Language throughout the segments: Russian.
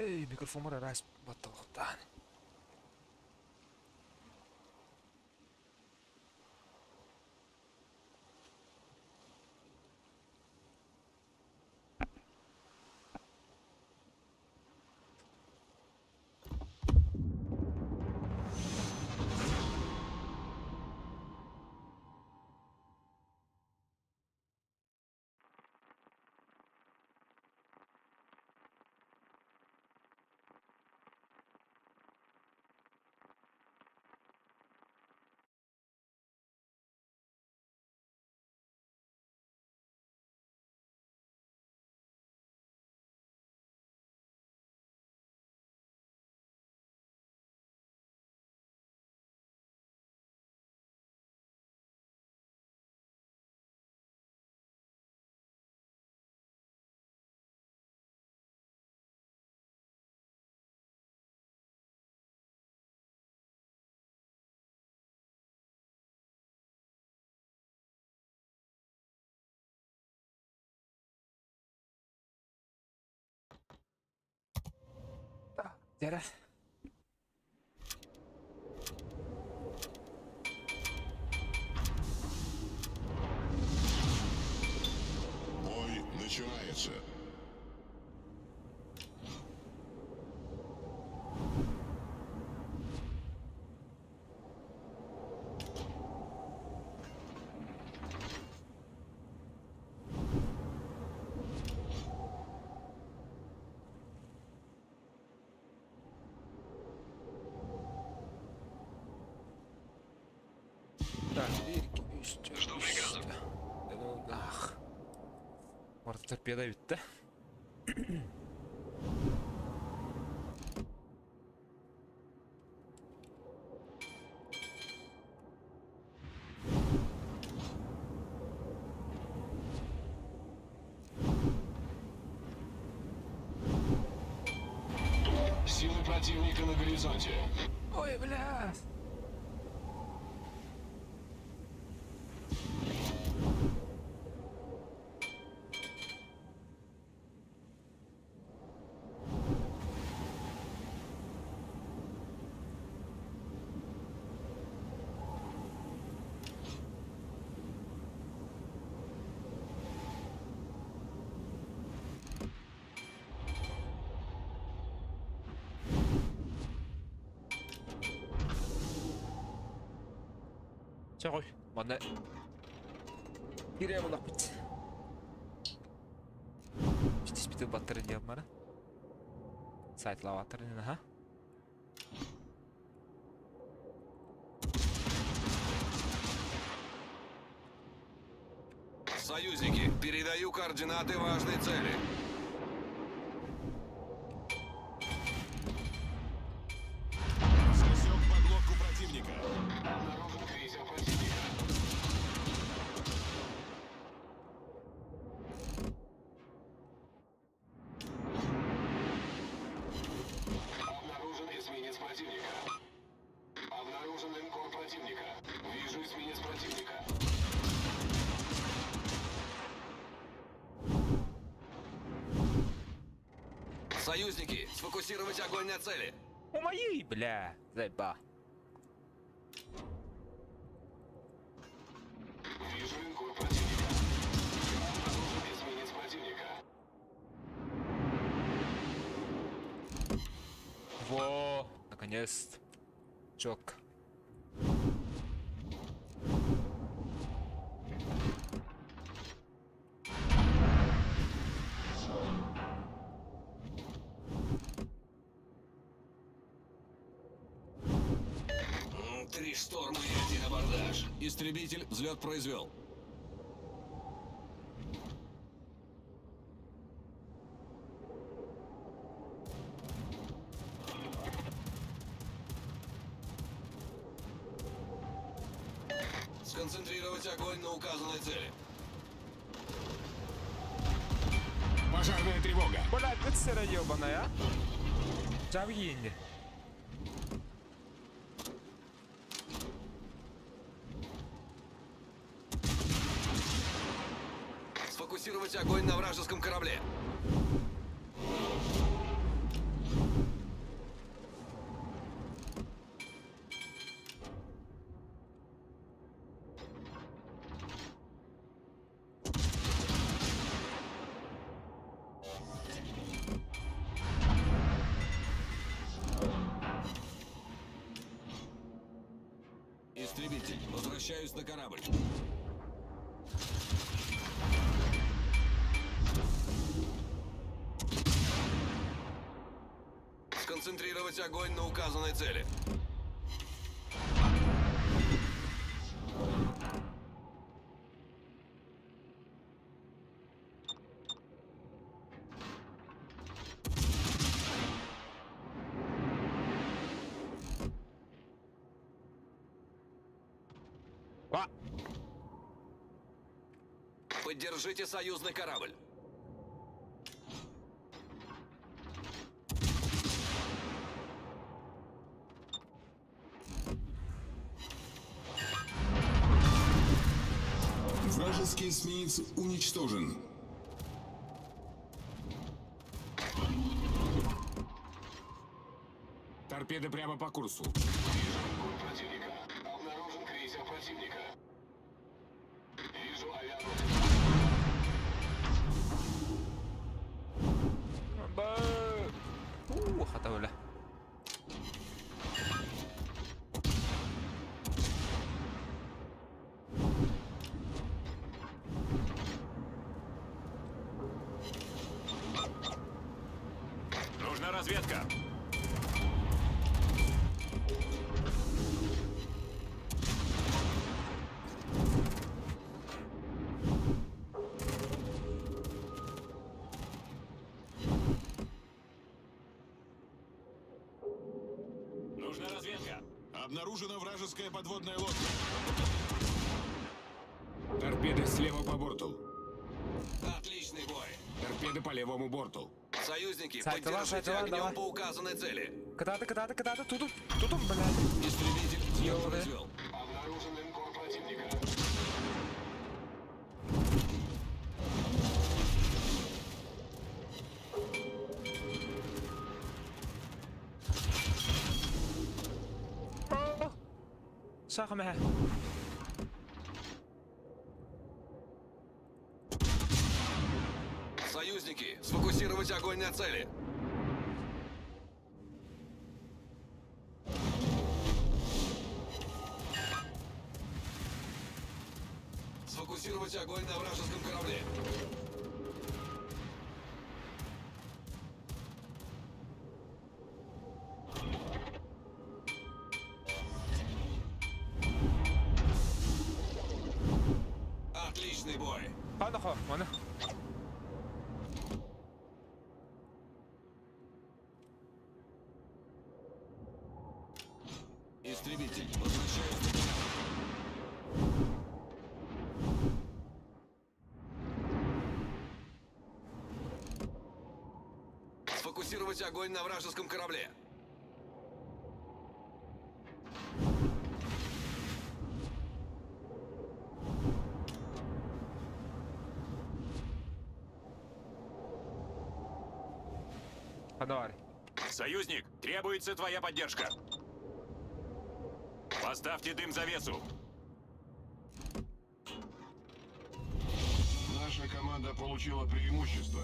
Эй, микрофон раз баталдан. Дера. Бой начинается. Так, Что приказом? Ах. Orada торпеда bitti. Силы противника на горизонте. Ой, бля. За гоё. Манай гэрээ болох бит. Бид батарей ямаар. Сайт лаватар энэ ха. Союзники, передаю координаты важной цели. Засек подлодку противника. Обнаружен крейсер противника. Обнаружен эсминец противника. Обнаружен линкор противника. Вижу эсминец противника. Союзники, сфокусировать огонь на цели. У моей, бля. Заеба. Вижу линкор противника. Обнаружен эсминец противника. Во, наконец-то. Чок. Три шторма и один абордаж. Истребитель взлет произвел. Сконцентрировать огонь на указанной цели. Пожарная тревога. Бля, пиццера ёбаная. Завинь. Сфокусировать огонь на вражеском корабле. Истребитель, возвращаюсь на корабль. Сконцентрировать огонь на указанной цели. А! Поддержите союзный корабль. Вражеский эсминец уничтожен. Торпеды прямо по курсу. Вижу линкор противника. Обнаружен крейсер противника. Вижу авианосец. Xata öyle. Нужна разведка. Нужна разведка. Обнаружена вражеская подводная лодка. Торпеды слева по борту. Отличный бой. Торпеды по левому борту. Союзники, Сайтова, поддержите Сайтова, огнем давай. по указанной цели. Катата, тут, блядь. Истребитель прием Ёлы. произвел. Обнаружен линкор противника. Zag hem, hè. Союзники, сфокусировать огонь на цели. Сфокусировать огонь на вражеском корабле. Отличный бой. Hadi ho, mana. Истребитель, возвращаюсь на корабль. Сфокусировать огонь на вражеском корабле. Подавай. Союзник, требуется твоя поддержка. Поставьте дым завесу. Наша команда получила преимущество.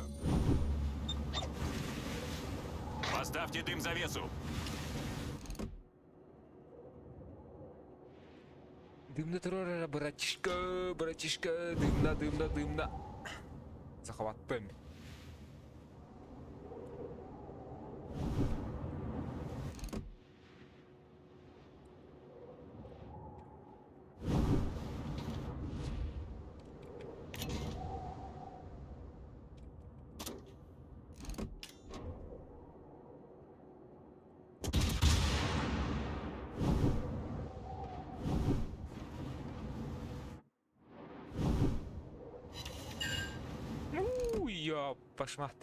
Поставьте дым завесу. Дымна террора, братишка, дымна. Захват Пэм. Пошмат.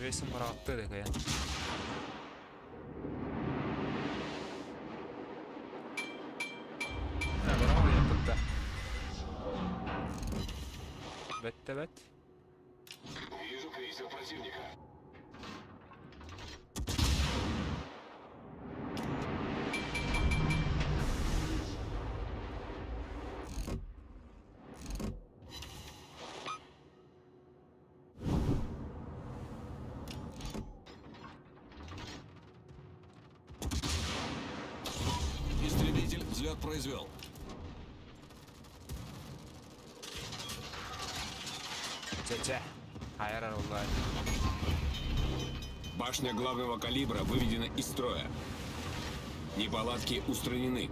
Весім rahattı ya. Bravo yapıp da. Evet. Вижу крейсер противника. самолет произвел. Те. Хайрар улай. Башня главного калибра выведена из строя. Неполадки устранены.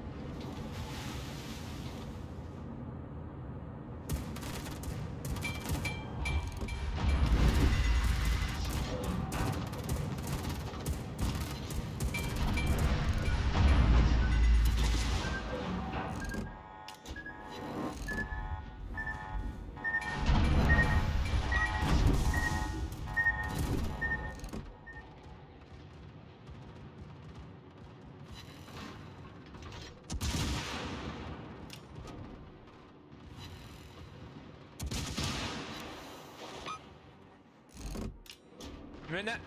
Мене.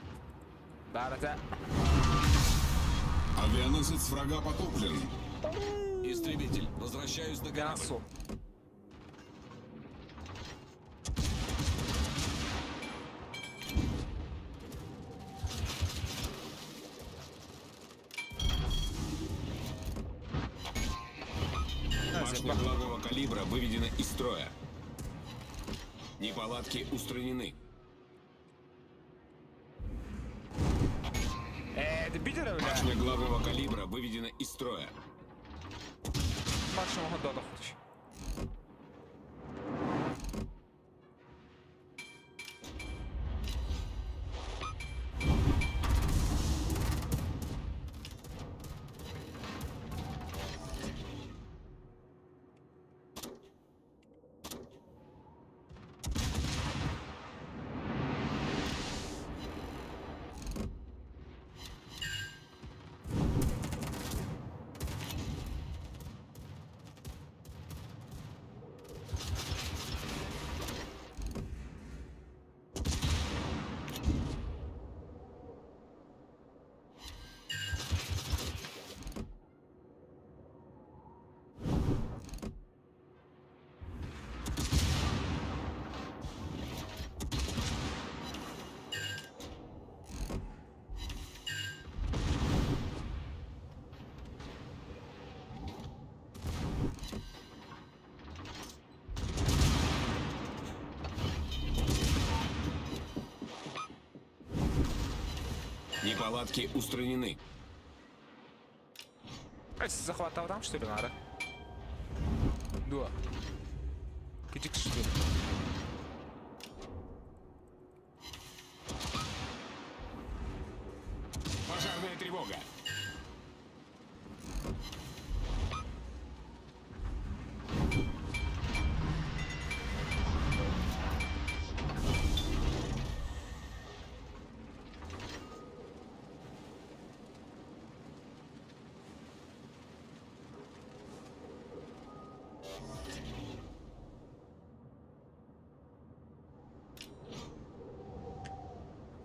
Барата. Авианосец врага потоплен. Истребитель, возвращаюсь на корабль. Ясу. Башня главного калибра выведена из строя. Неполадки устранены. Ты Питера, бля? Башня главного калибра выведена из строя. Максимум ходода хочешь. Неполадки устранены. Захватал там, что ли, надо? Да. Иди что ли? Пожарная тревога.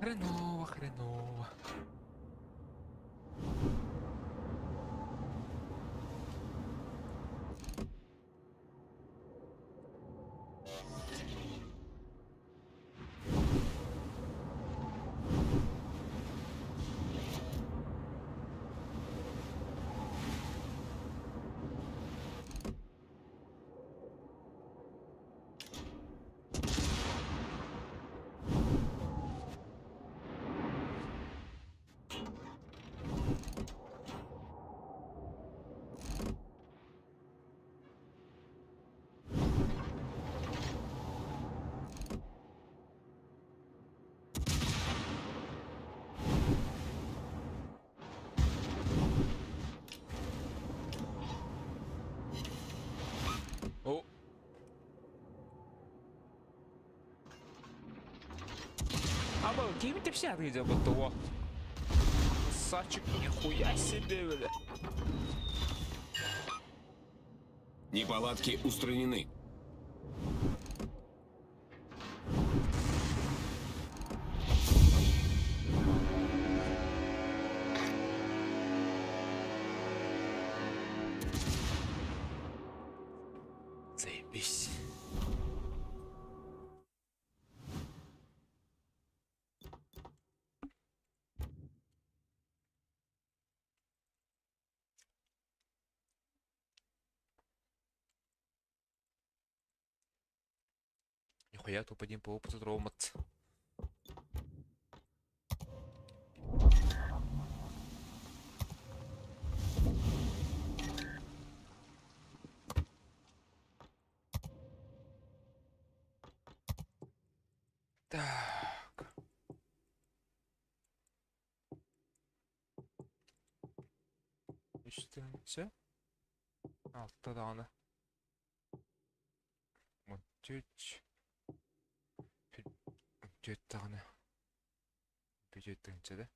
Хреново, хреново. О. А был какими-то вся видео готово. Сачек, нихуя себе, бля. Неполадки устранены. Заебись. нихуя тупо один по опыту ромат. Так. Üçüncü. Altta dağını. 13. 4 tane. Büyüttükçe de.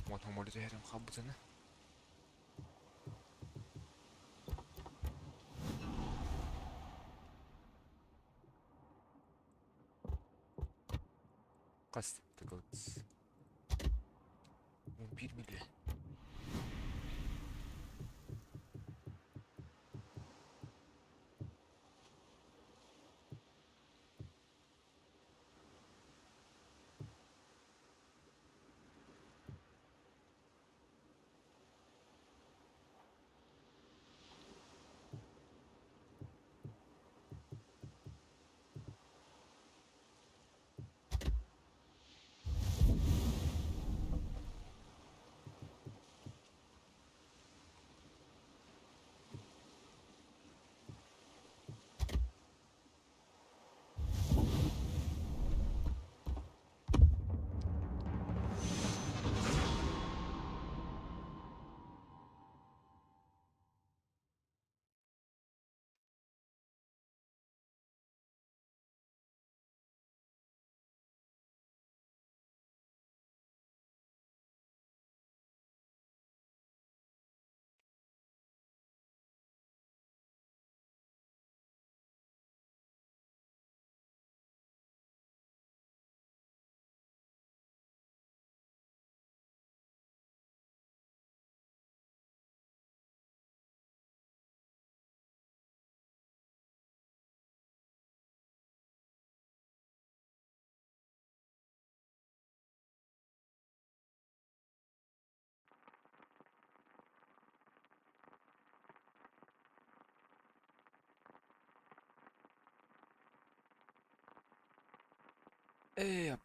Мотом 머리도 해야 되면 가보자네. Kaç tıkılız. 11 milyon.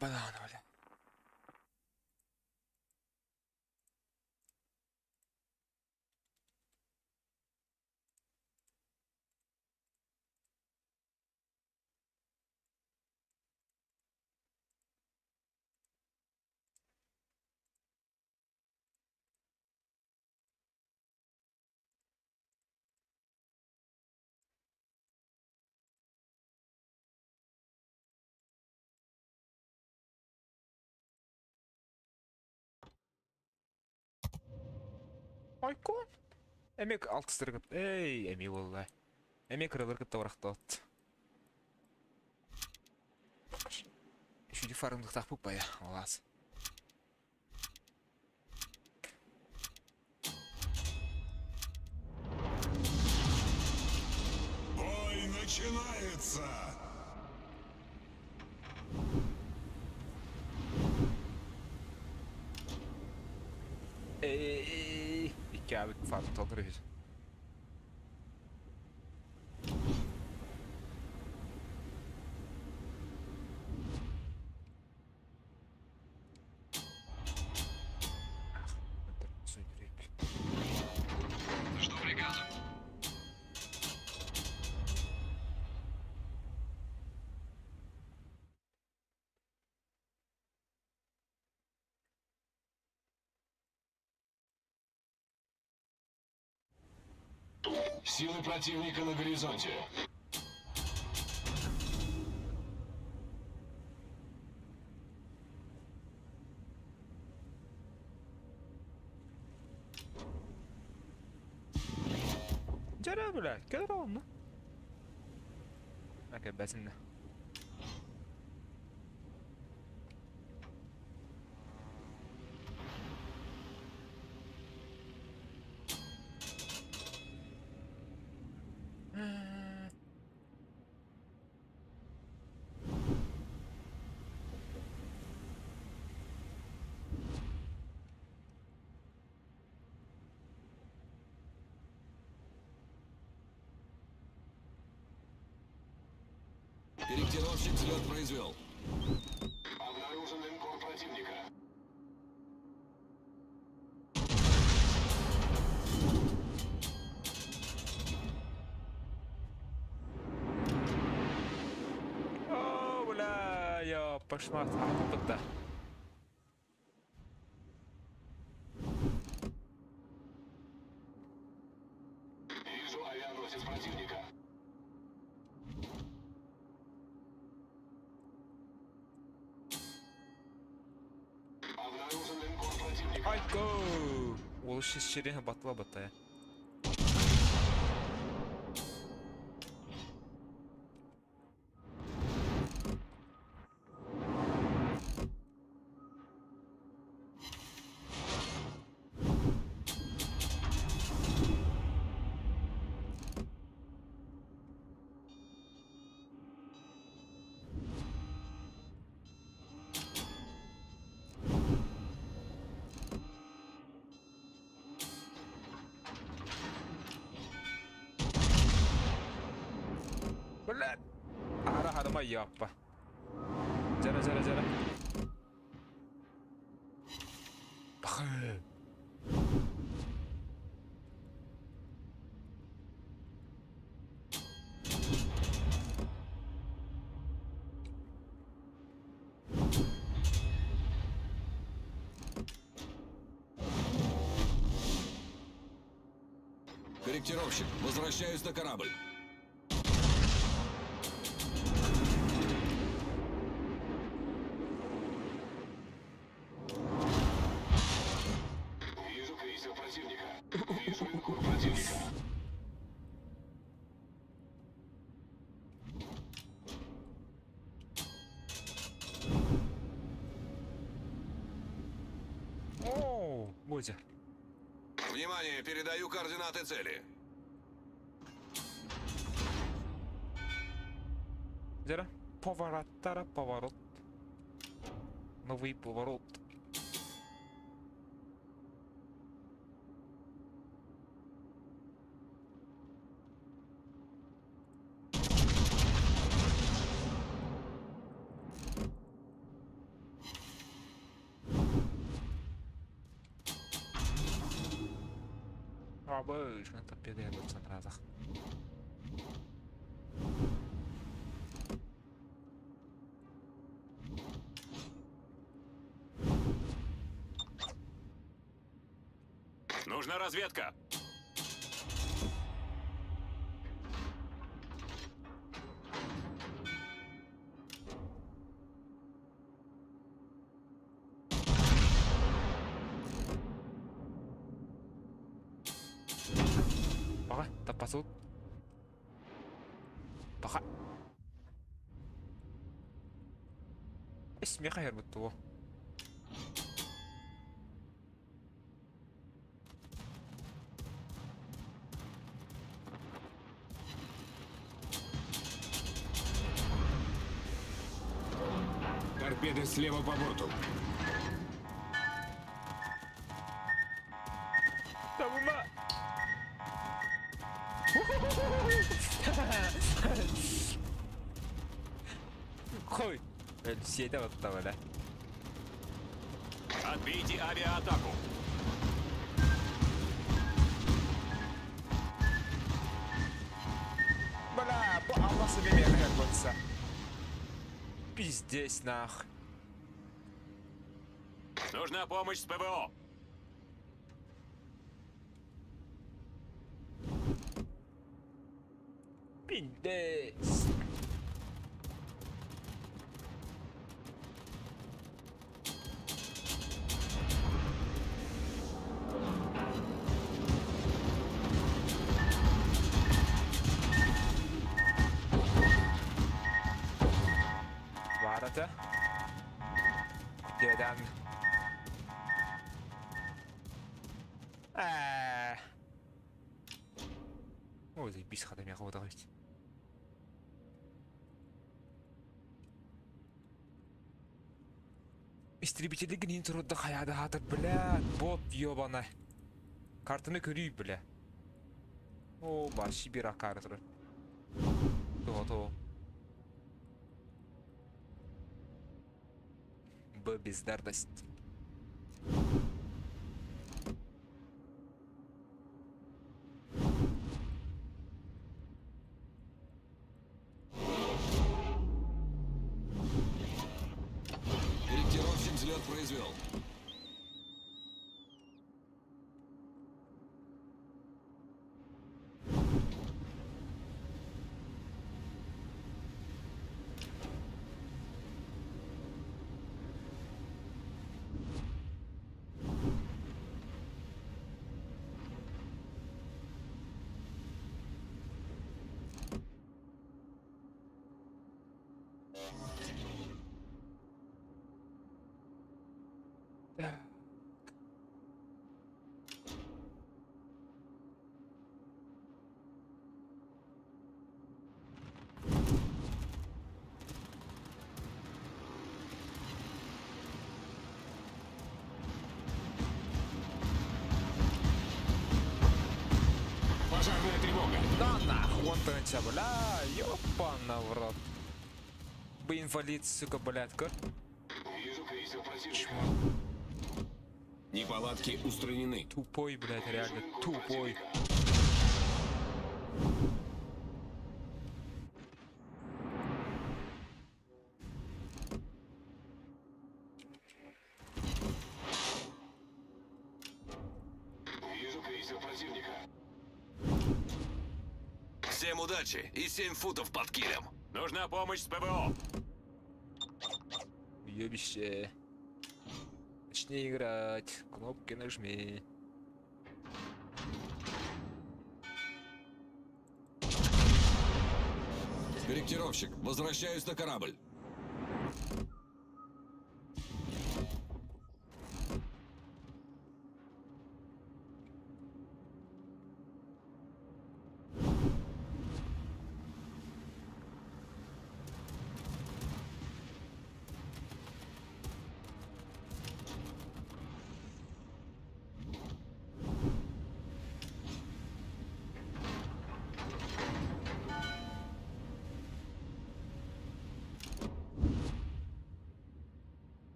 Банан, бля. Айкон. Эмек алтыстыргып. Эй, эми болла. Эмек кырылыргып табарактат. Şu farımlık takpuk baya. Olaz. Бой начинается! İki abi farklı tolduruyoruz. Жду приказа. Силы противника на горизонте. Cere bile. Gelir oğlum lan. Okey besinle. Корректировщик взлет произвел. Обнаружен линкор противника. О, бля, я пошмат. Да. Вижу авианосец противника. Обнаружен линкор противника. Айко! Ол сейчас черега батла батая. Бля! Ара хаdıma yappa. Жара, жара, жара. Бахы. Корректировщик, возвращаюсь на корабль. Вижу крейсер противника. Вижу линкор противника. О, Бодя. Внимание, передаю координаты цели. Жара. Повороттара, поворот. Новый поворот. Абы, шunu таппеді я бұлсан разақ. Нужна разведка. Баға, таппасы ұлт. Баға. Esme қайыр бұтты о. Торпеды слева по борту. Табыма! Қой! Сеті ғытта бәлі. Отбейте авиаатаку. Бля, бұл алласы бемеға қайыр бұтса. Пиздец нах. Нужна помощь с ПВО. Пиздец. Варата. Дедам. Ой, заебись, ходами охота говорить. Истребители гнин трудда хаяда хатыр, бля, бот ёбана. Картаны көрүй, бля. О, бар, Сибирь акары тұры. То. бездарность. Корректировщик взлет произвел. Пожарная тревога. Да нахуй, вон ты на тебя, бля, ёпана в рот. Бы инвалид, сука, блядка. Вижу крейсер противника. Неполадки устранены. Тупой, блядь, реально Линкор тупой. противника. Вижу крейсер противника. Всем удачи и 7 футов под килем. Нужна помощь с ПВО. Ёбище. Начни играть, кнопки нажми. Корректировщик, возвращаюсь на корабль.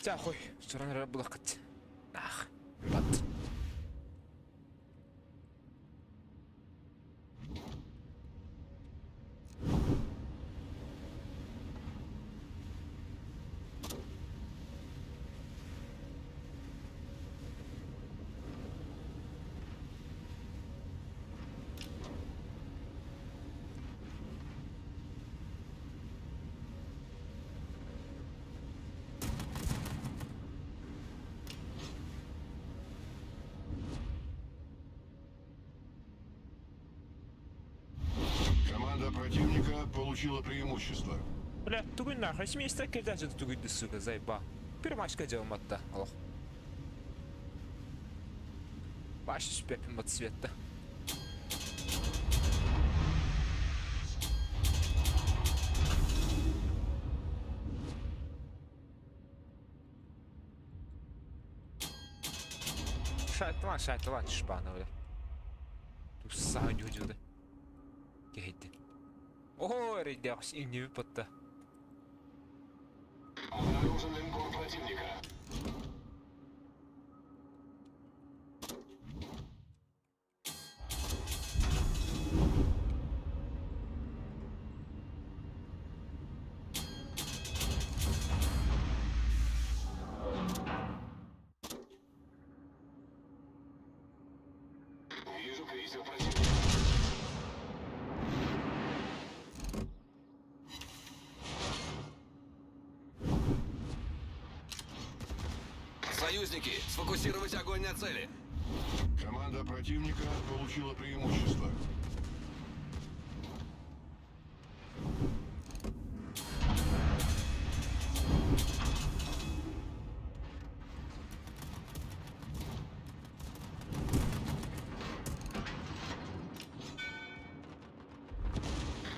Тяхуй, все равно блокать. Ах, бат. Команда противника получила преимущество. Бля, тугой нахуй, семейство кидать тугой да сука, заеба. Пермашка делаем отта, аллах. Баши шпепим от света. Шайтан, шпановали. Тут сам дюдюда. Гейди. Ого, рядясь, и не выпадта. Обнаружен линкор противника. Вижу крейсер противника. Союзники, сфокусировать огонь на цели. Команда противника получила преимущество.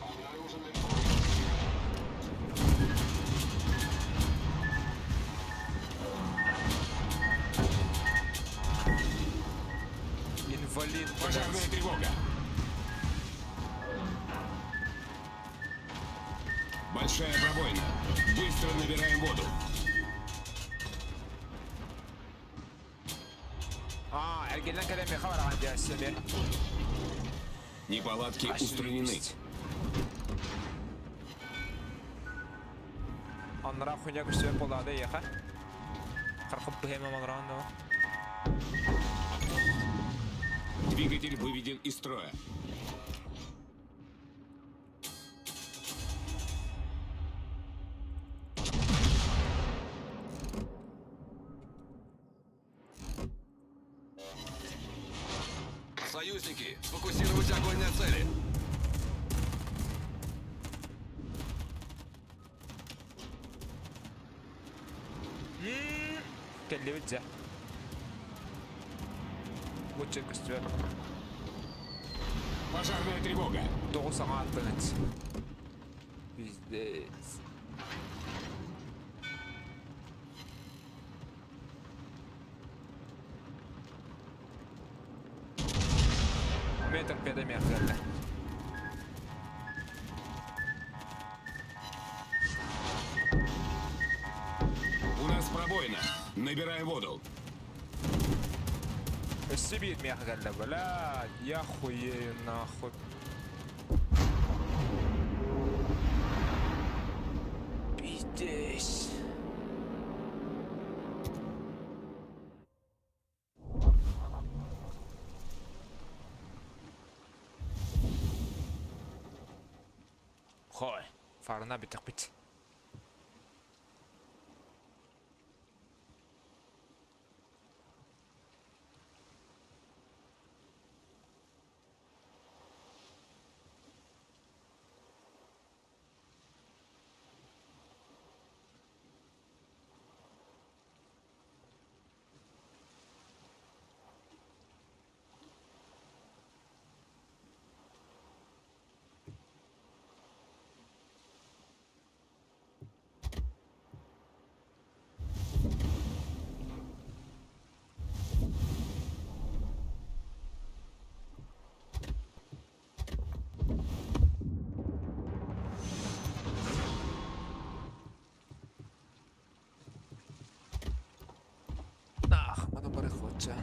Обнаружен линкор. Инвалид, Пожарная блядь. Большая пробоина. Быстро набираем воду. Ergelen kalemi kamera عندي هالسنة. Неполадки устранены. Onlara хуйня көчсөп болады яха. Кыркып бехеме малранда. Двигатель выведен из строя. Союзники, сфокусировать огонь на цели. Келли битзе. Лучше көчсөп. Пожарная тревога. 9 saat тынет. Пиздец. Метр педомех geldi. У нас пробоина. Набираем воду. السبيل مياه geldi بلا يا خويي ناخد بيديش خوي فارنا بتقبت Надо перехвача.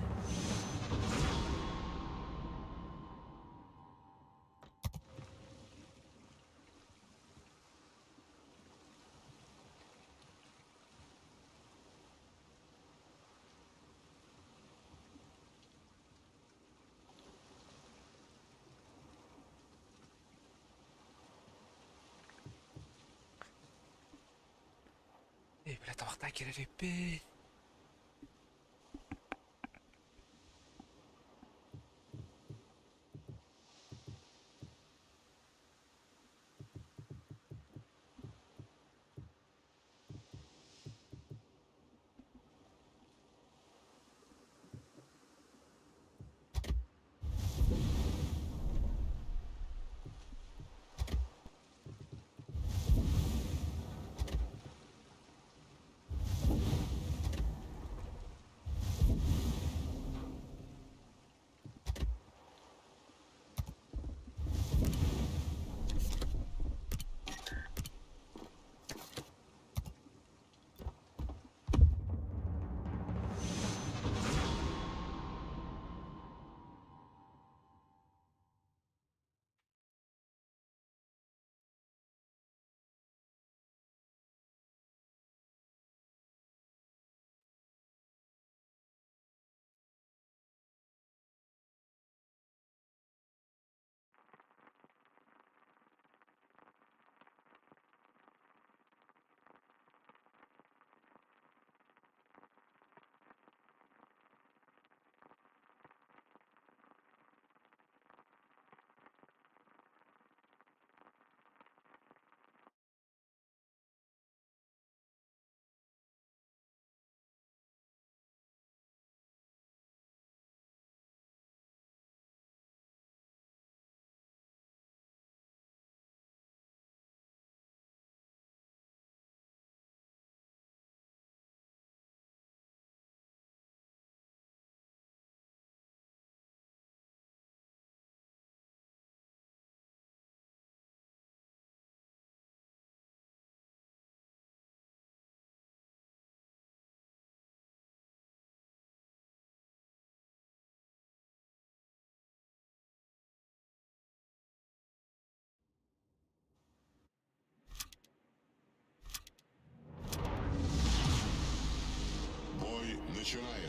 Блядь, табақта керек пе?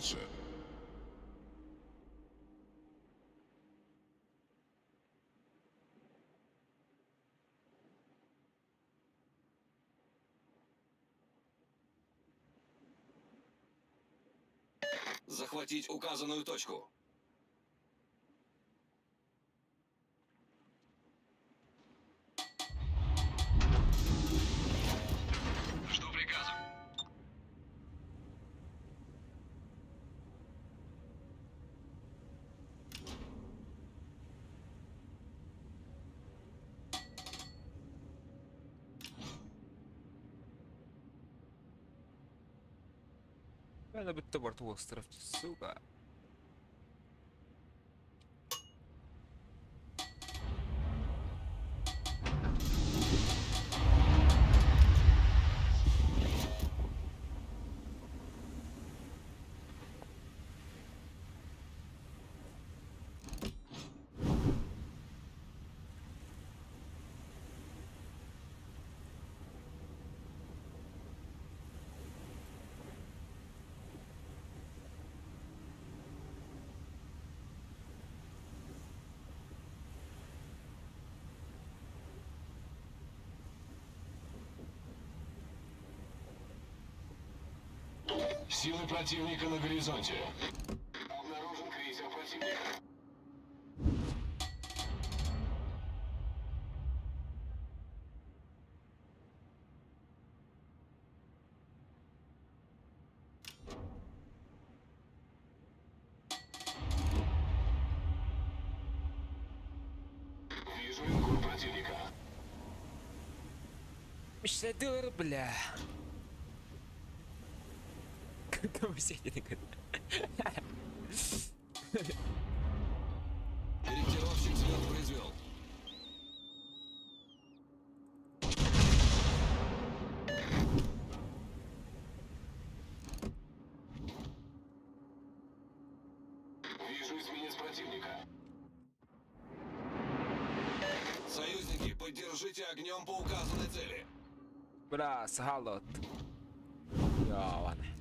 двигаться. Захватить указанную точку. Жду приказа. Надо быть тоборт в остров, сука. Силы противника на горизонте. Обнаружен крейсер противника. Вижу линкор противника. $50, бля. Когда вы сидите, Корректировщик взлет произвел. Вижу эсминец противника. Союзники, поддержите огнем по указанной цели. бля, сгалот. Йоване.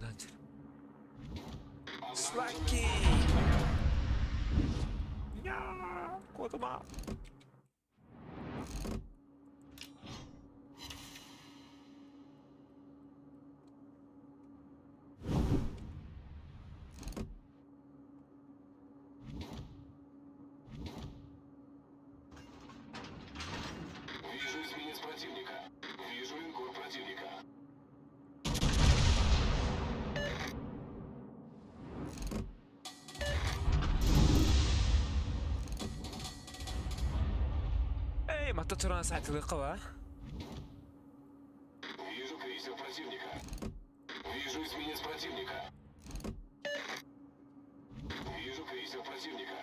Нахер. Слаки! Я! Котума! Вижу эсминец противника. Вижу линкор противника. Эй, ما تترى ساعة القوة. Вижу крейсер противника. Вижу эсминец противника. Вижу крейсер противника.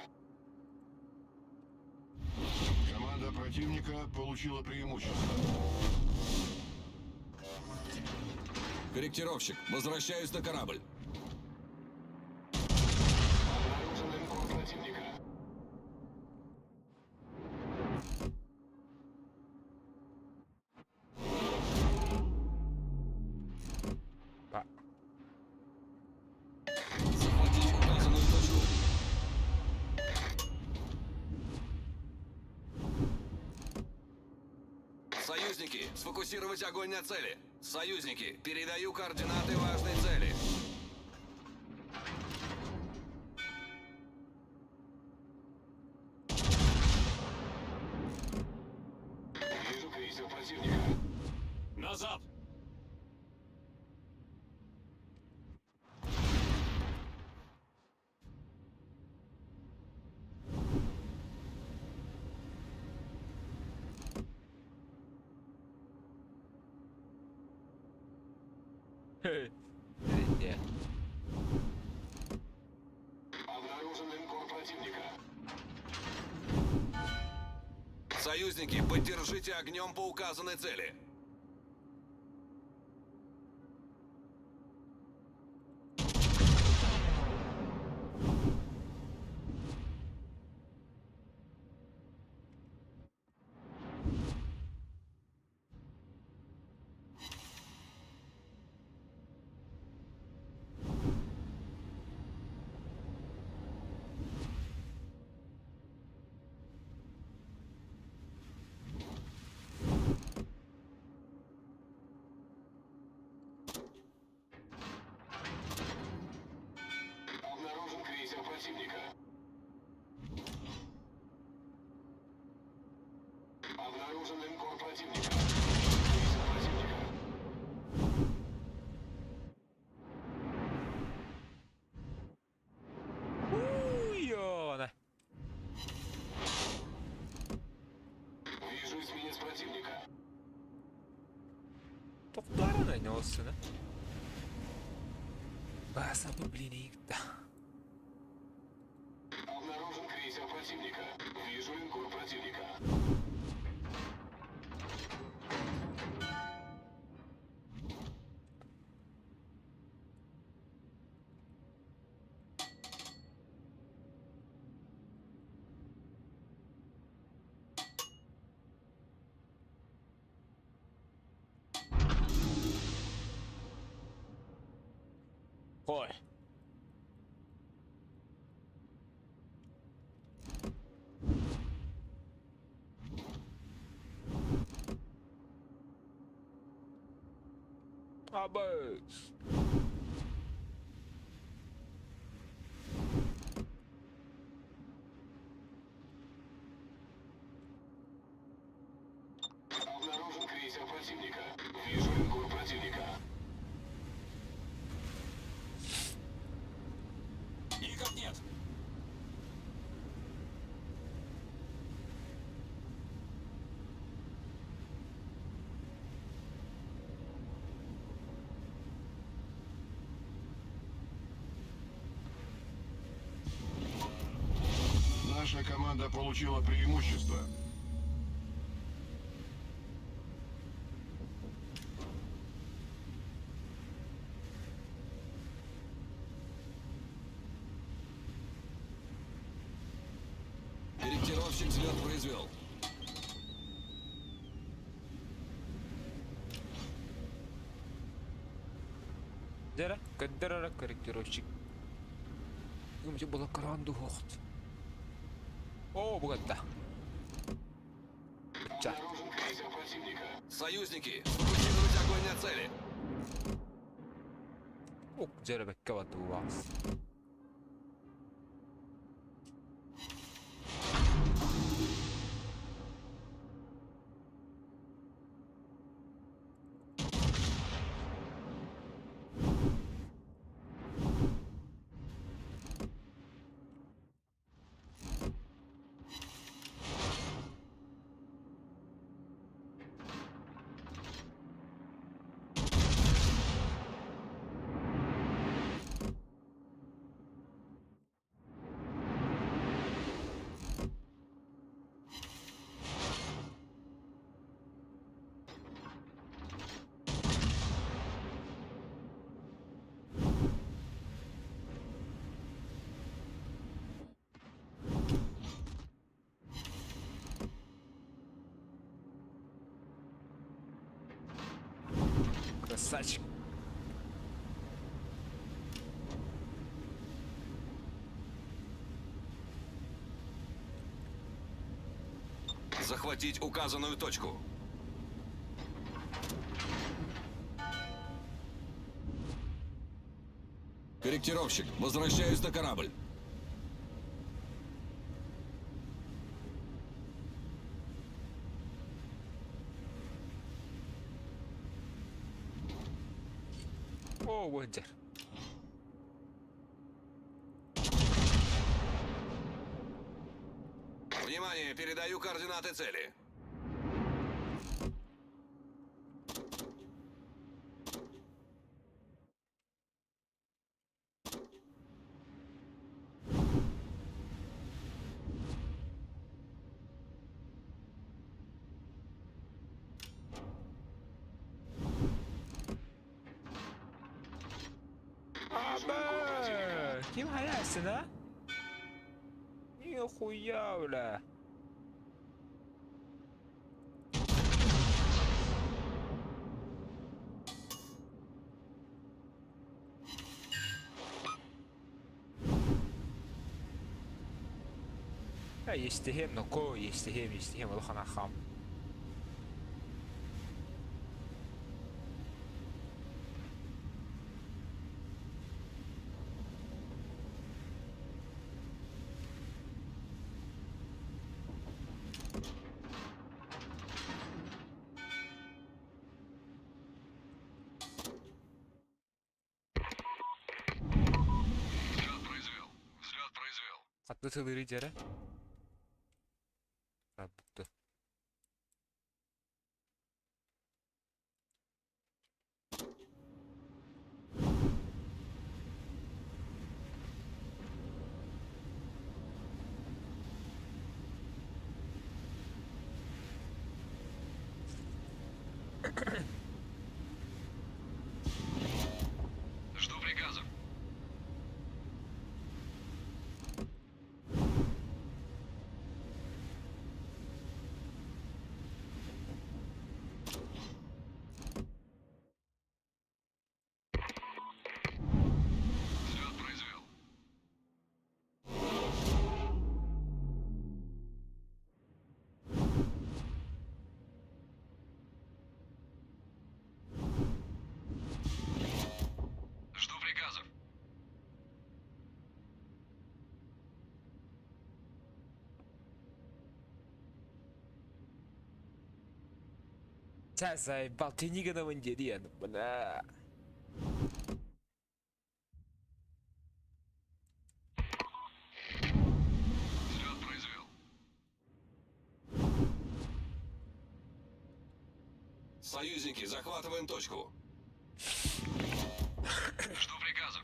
Команда противника получила преимущество. Корректировщик, возвращаюсь на корабль. Обнаружен линкор противника. А, Захватить указанную точку. Союзники, сфокусировать огонь на цели. Союзники, передаю координаты важной цели. Вижу крейсер противника. Назад! Третье. Обнаружен линкор противника. Союзники, поддержите огнем по указанной цели. Обнаружен линкор противника. Крейсер противника. Уйона. Вижу эсминец противника. Toqlarına ne olsun ha? Basa bu блинник-то. Обнаружен крейсер противника. Вижу линкор противника. Ой. Абыс. Обнаружен крейсер противника. Вижу линкор противника. Никак нет. Наша команда получила преимущество. Корректировщик взлет произвел. Дера, каддерара корректировщик. Где было карандухот? О, богата. Ча. Обнаружен крейсер противника. Союзники, сфокусировать огонь на цели. О, дера беккават у вас. Красавчик. Захватить указанную точку. Корректировщик, возвращаюсь на корабль. О, Уэддер. Внимание, передаю координаты цели. Абы! Kim hayalsin ha? Нихуя, бля. يستهم نكو يستهم والله انا خام. Кто целый лидер, а? Работа. Жду приказов. Взлет произвел. Жду приказов. Сейчас заебал, ты никогда в Индиану, бля. Взлет произвел. Союзники, захватываем точку. Жду приказов.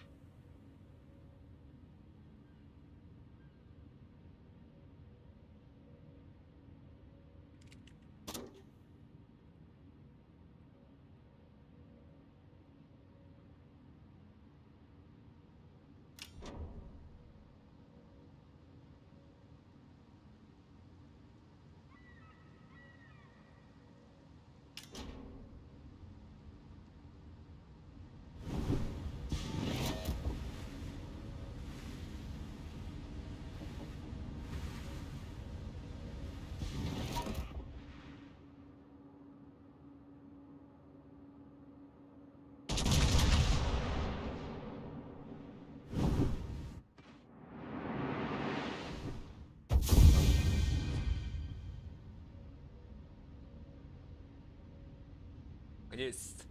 Есть.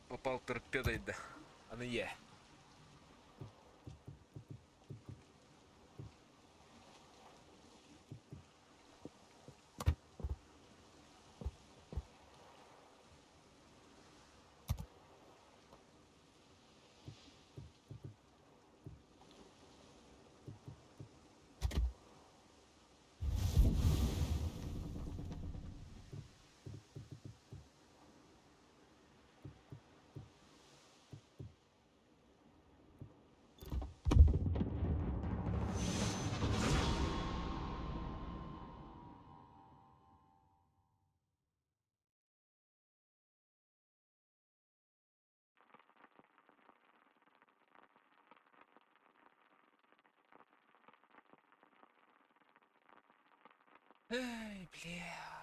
Попал торпедой, да. А ну е. Эй, бля.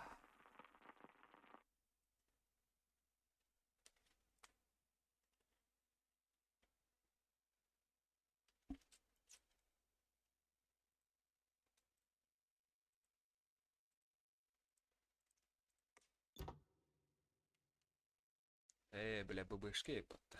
Бля, бабышки, епотта.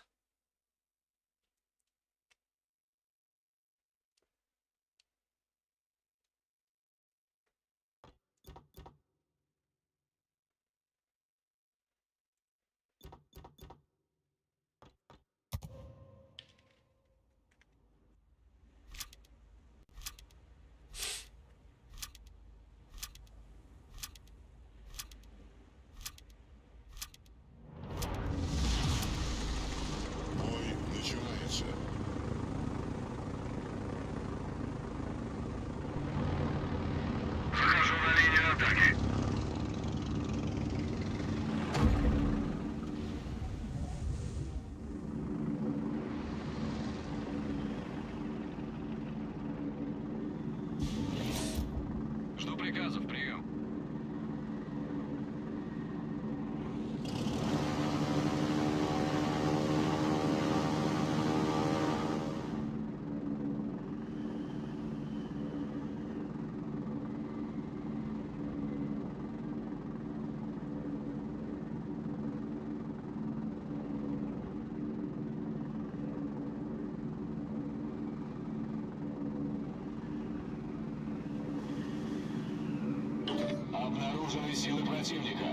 обнаружены силы противника.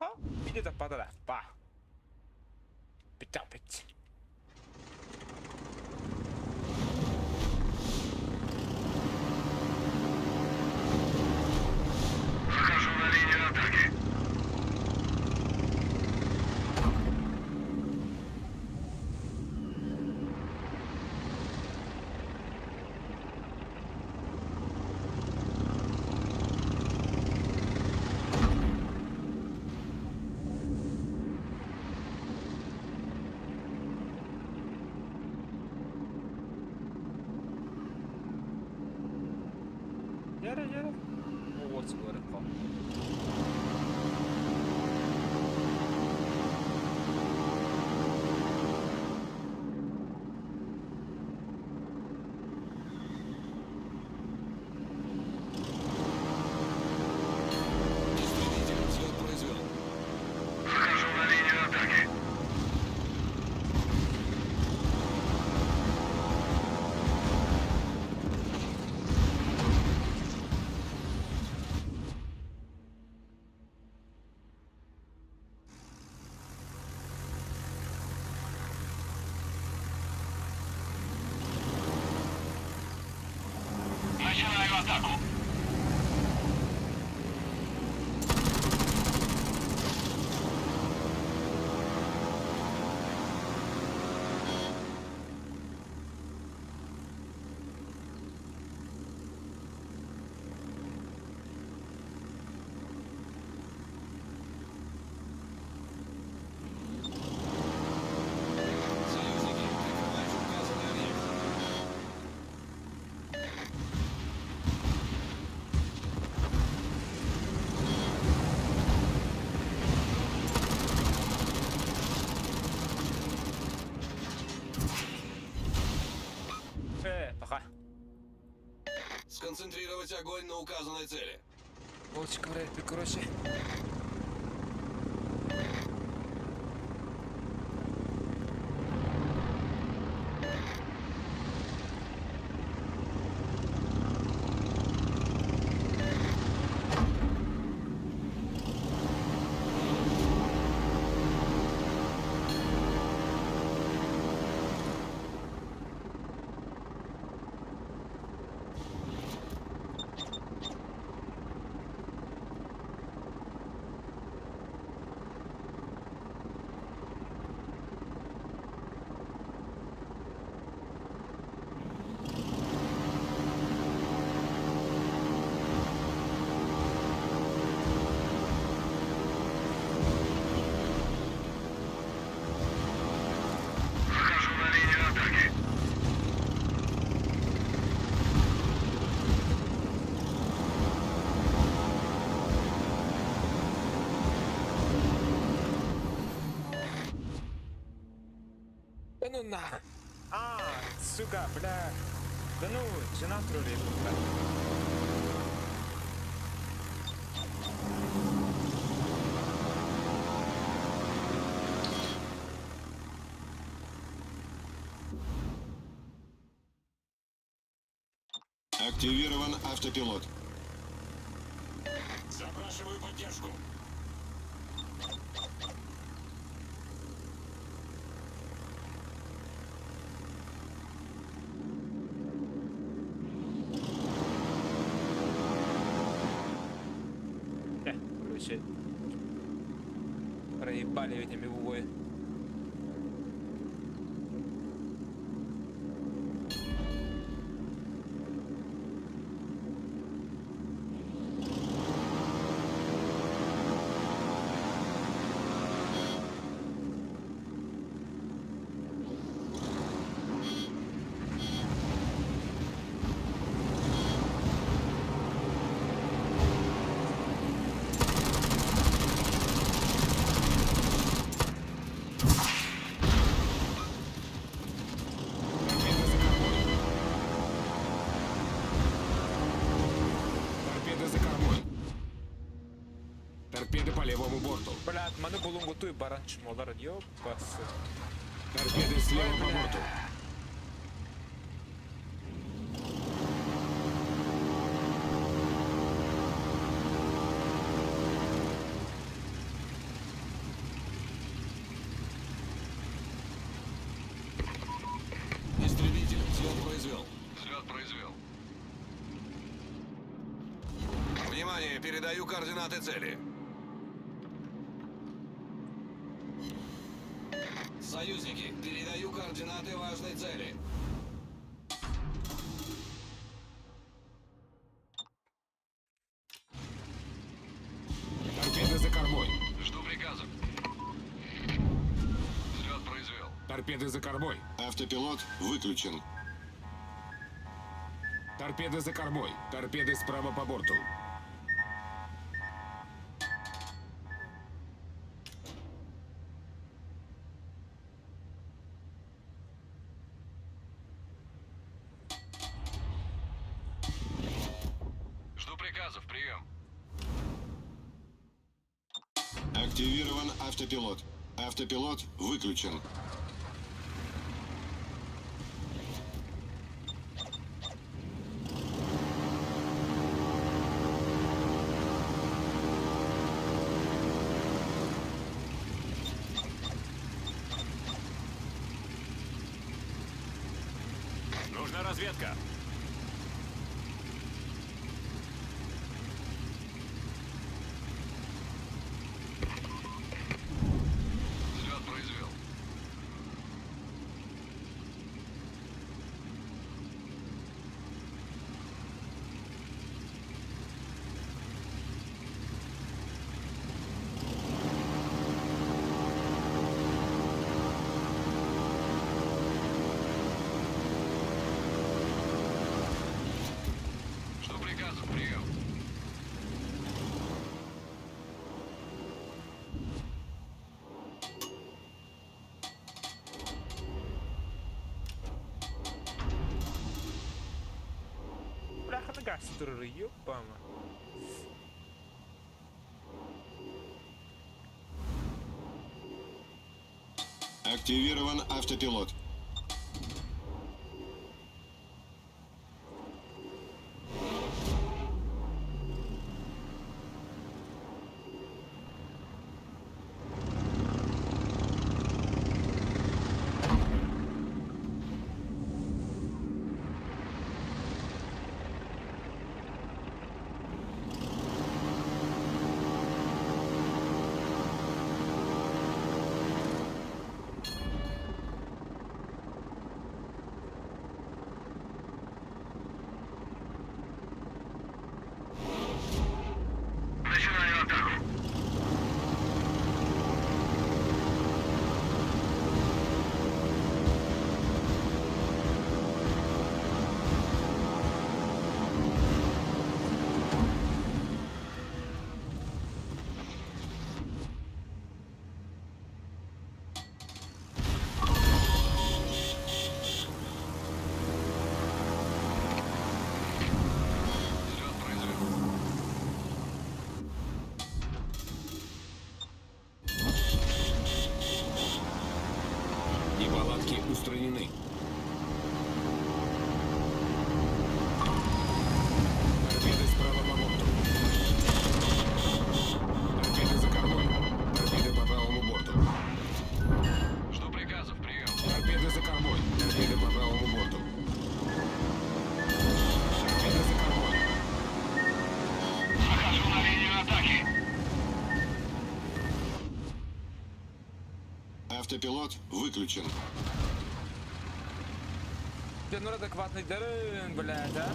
어? 이제다 받아라. 봐. 삐딱삐치. Выхожу на линию атаки. Yara yara. What's going on? Истребитель, взлет произвел. Выхожу на линию атаки. Начинаю атаку. Союзники, прикрывайте указанный объект. Пока. Сконцентрировать огонь на указанной цели. Лучка, блядь, ты, короче. Выхожу на линию атаки. Да ну на! А, сука, бля. Да ну, жена троллит. Активирован автопилот. Запрашиваю поддержку. вообще проебали этими вовой. Торпеды за кормой. Торпеды по левому борту. Блядь, мене було готуй баран чмолар, ёпасы. Торпеды слева по борту. Истребитель, взлет произвел. Взлет произвел. Внимание, передаю координаты цели. Союзники, передаю координаты важной цели. Торпеды за кормой. Жду приказов. Взлет произвел. Торпеды за кормой. Автопилот выключен. Торпеды за кормой. Торпеды справа по борту. Жду приказов, прием. Активирован автопилот. Автопилот выключен. Нужна разведка. Взлет произвел. Жду приказов, прием. Бляха нога стрыры, ёпама. Активирован автопилот. Автопилот выключен. Пенур адекватный дырын, блядь, а?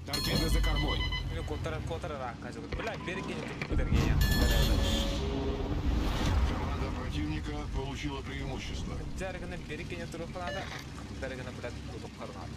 Торпеды за кормой. Beni kurtararak kaçırdı. Блядь, берегиня тут подергения. Команда противника получила преимущество. Дерганы, берегиня туруп калады. Дерганы, блядь, тутуп карынады.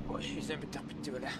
Oy, yüzden bitti böyle.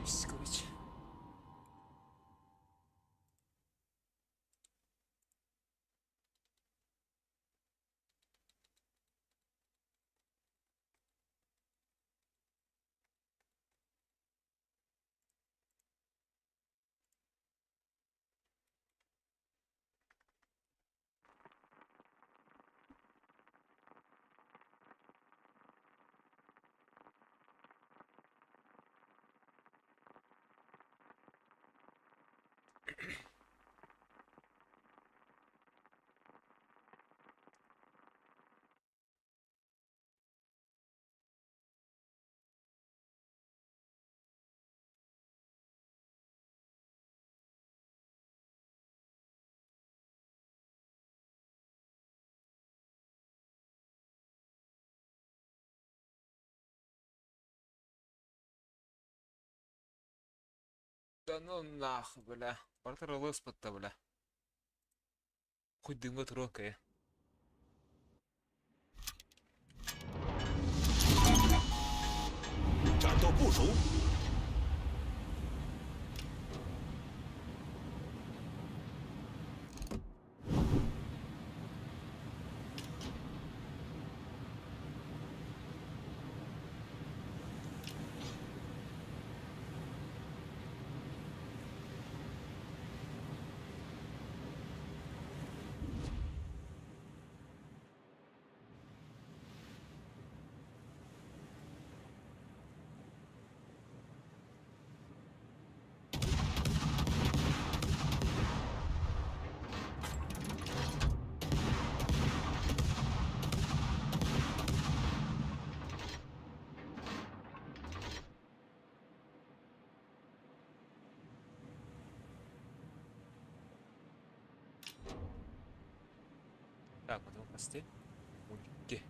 Sıkılıç. Да ну нахуй, бля. Бартер лыспыт-то, бля. Хоть дымы трогай. 战斗部署， Так, вот посты. Мульки.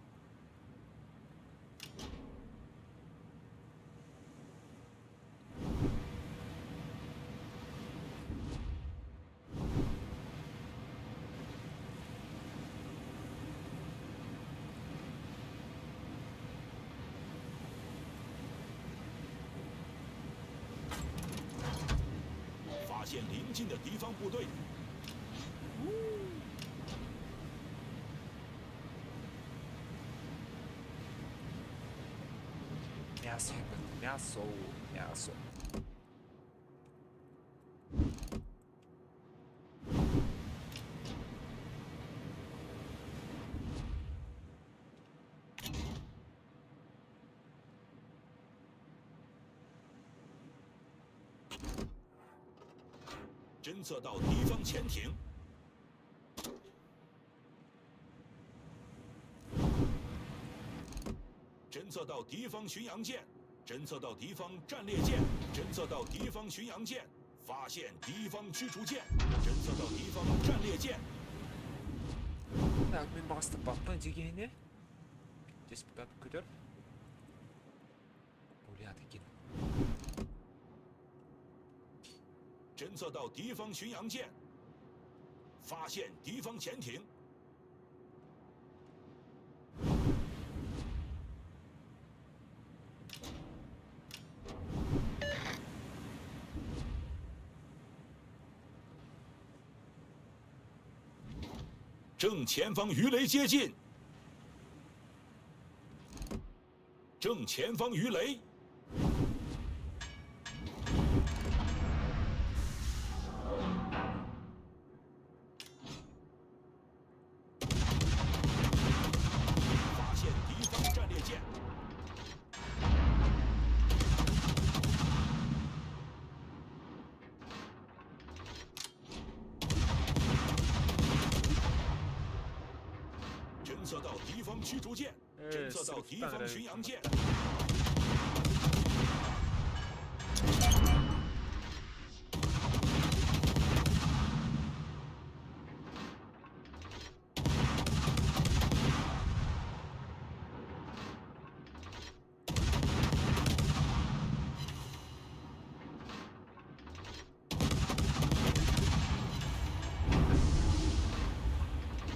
发现临近的敌方部队， Мясо, мясо, мясо. 侦测到敌方潜艇，侦测到敌方巡洋舰，侦测到敌方战列舰，侦测到敌方巡洋舰，发现敌方驱逐舰，侦测到敌方战列舰。 Так, мен басты баттан жегені. Здесь пока көтер. Пулят екен. 侦测到敌方巡洋舰，发现敌方潜艇。正前方鱼雷接近，正前方鱼雷。 发现敌方战列舰，侦测到敌方驱逐舰，侦测到敌方巡洋舰。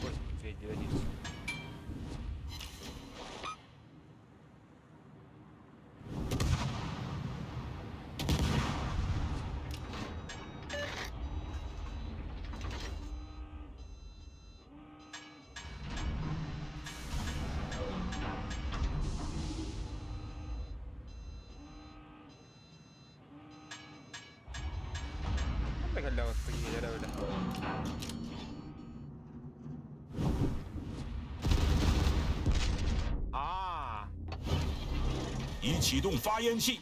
Ой, Федя, одевся. Anda con la botella, la verdad. 啊！已启动发烟器，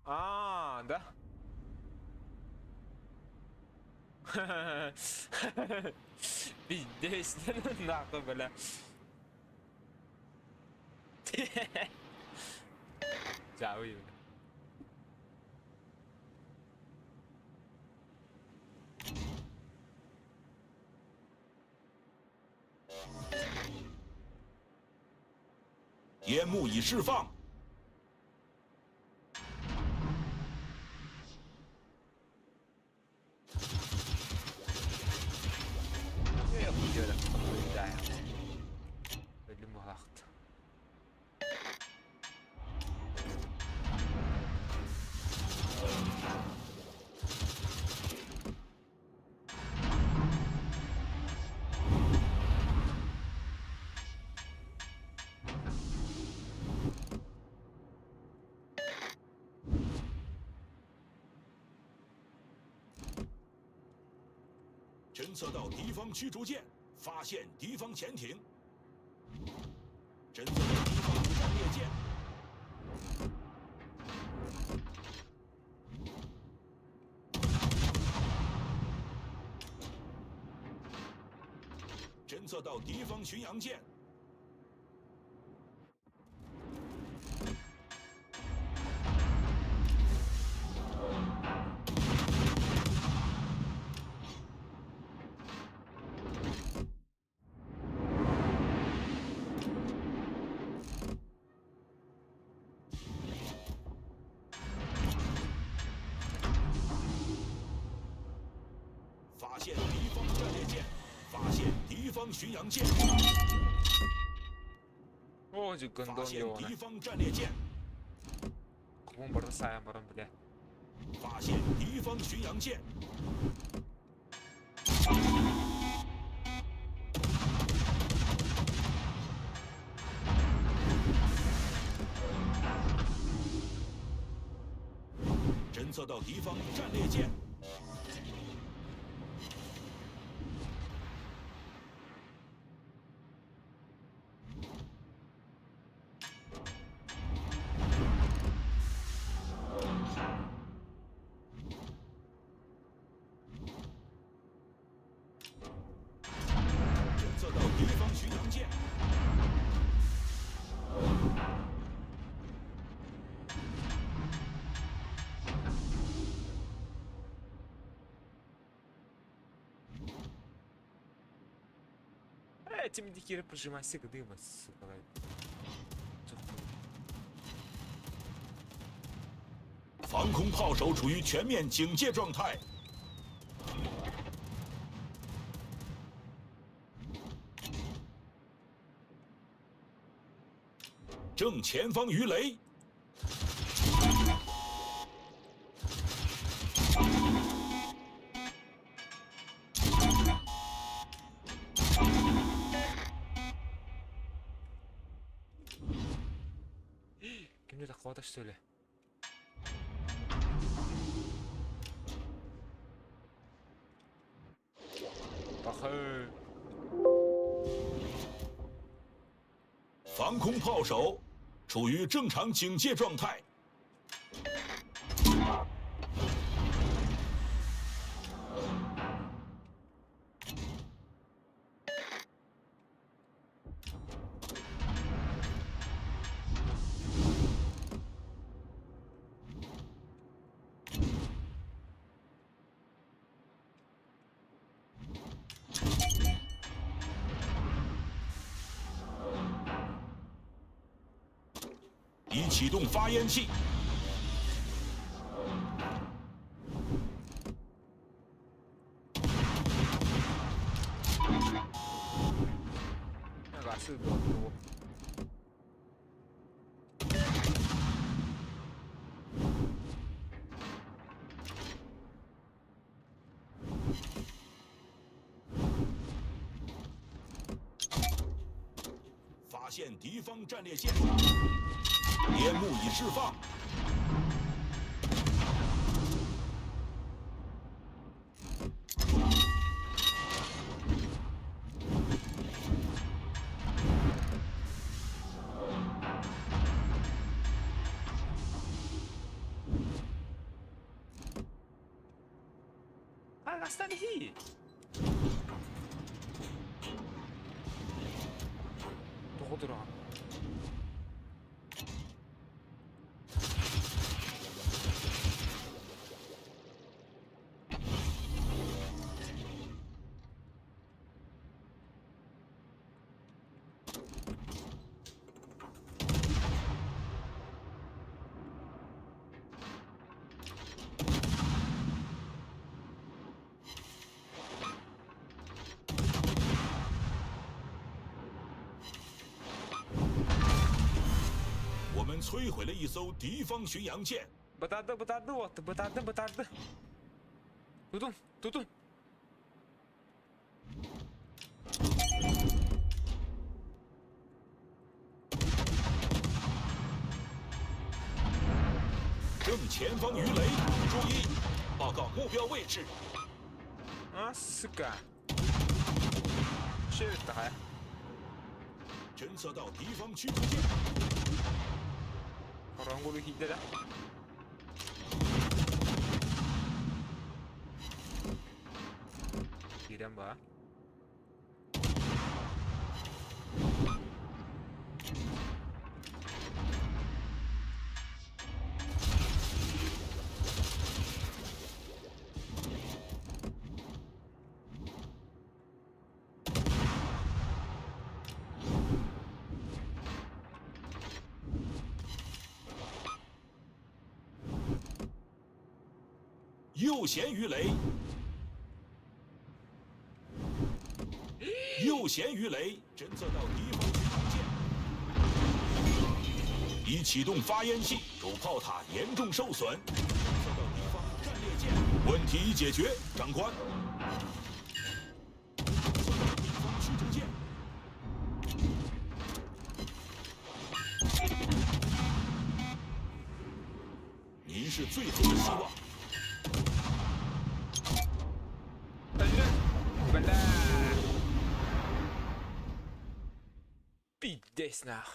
А, да. Пиздец, нахуй, бля. Забыл. 烟幕已释放，Я хуй да. Или махт.侦测到敌方驱逐舰，发现敌方潜艇，侦测到敌方战列舰，侦测到敌方巡洋舰。 侦方巡洋舰，哦，就跟发现到有呢敌。方战列舰， 공버릇사양버릇무게。 发现敌方巡洋舰，侦测到敌方战列舰，侦测到敌方巡洋舰，Этим дикие прижимайся к дыму, сука. 防空炮手处于全面警戒状态。正前方鱼雷，근데 다 거다 söyle. 防空炮手处于正常警戒状态。已启动发烟器，那个是多。发现敌方战列舰，烟幕已释放。Ah, gasta lì. 누구 들어? 我们摧毁了一艘敌方巡洋舰， Betadı, betadı, what? Betadı, betadı. Tutun, tutun. 正前方鱼雷，注意，报告目标位置。 Ah, sıka. Şey daha. 侦测到敌方驱逐舰， Karangolu hidede. Giren ba.右舷鱼雷，右不咸鱼雷侦测到敌方巡洋舰，已启动发烟器，主炮塔严重受损，侦测到敌方战列舰，问题已解决，长官。侦测到敌方驱逐舰。您是最后的希望。Voilà. Pidesnar.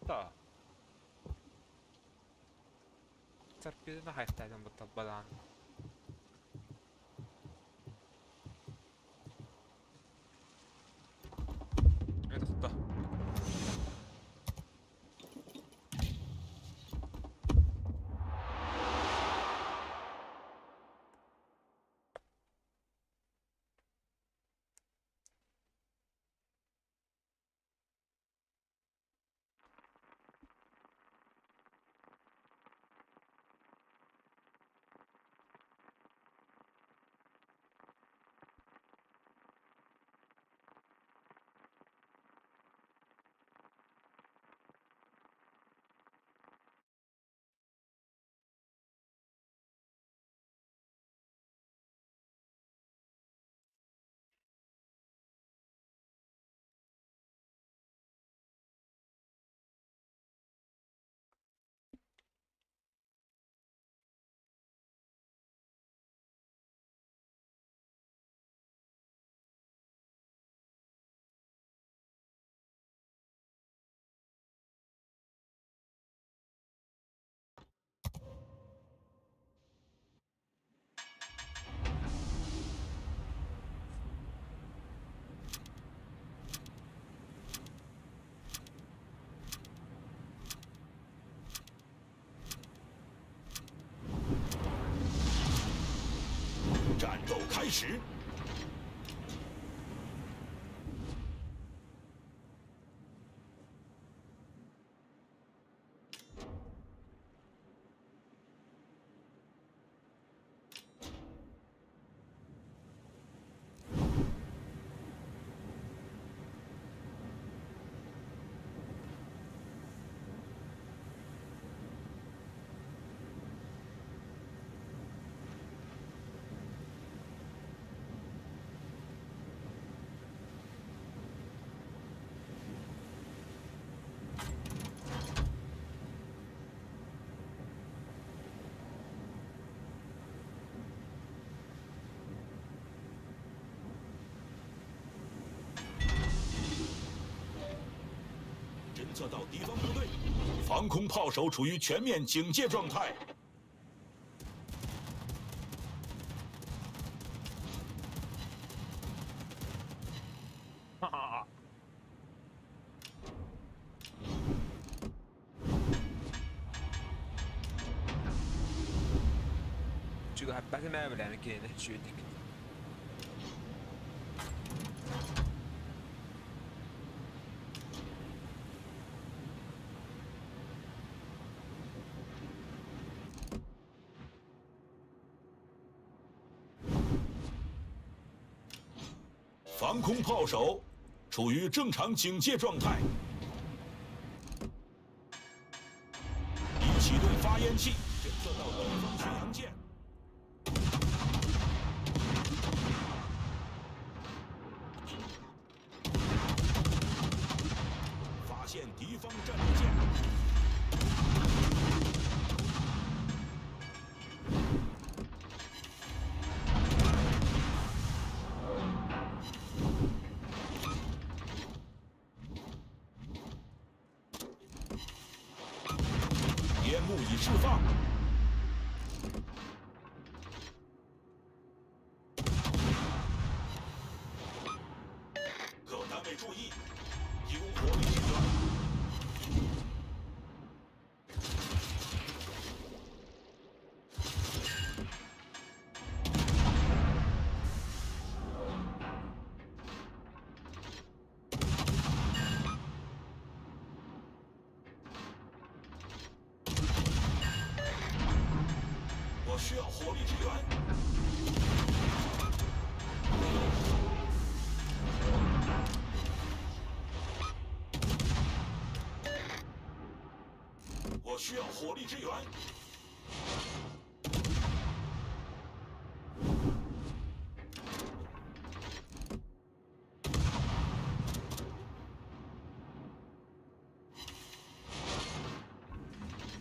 Da. Sarpide hayattaydım bu tabbadan. Evet, da.战斗开始。侦测到敌方部队，防空炮手处于全面警戒状态。哈哈。Çünkü habbeti mevlerini gene çüydük. 防空炮手处于正常警戒状态。已启动发烟器，侦测到敌方巡洋舰。发现敌方战列舰。烟幕已释放。各单位注意，提供火力支援。我需要火力支援。我需要火力支援。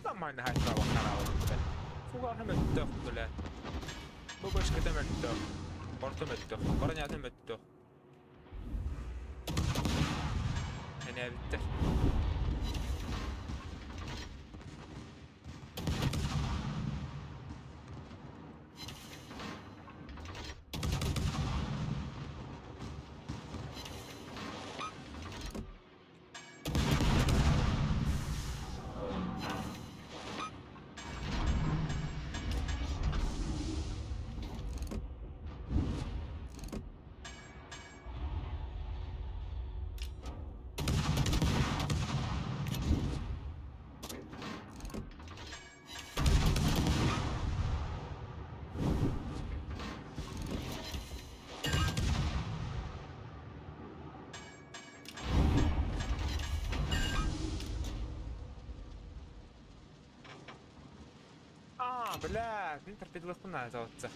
Samain nähdään kanavalla sitten. Kuka on möttö tulee? Lukuis ketä möttö? Porto möttö. Kornjaat möttö. Menee vitte. Bля, Winter підлив пона за оце.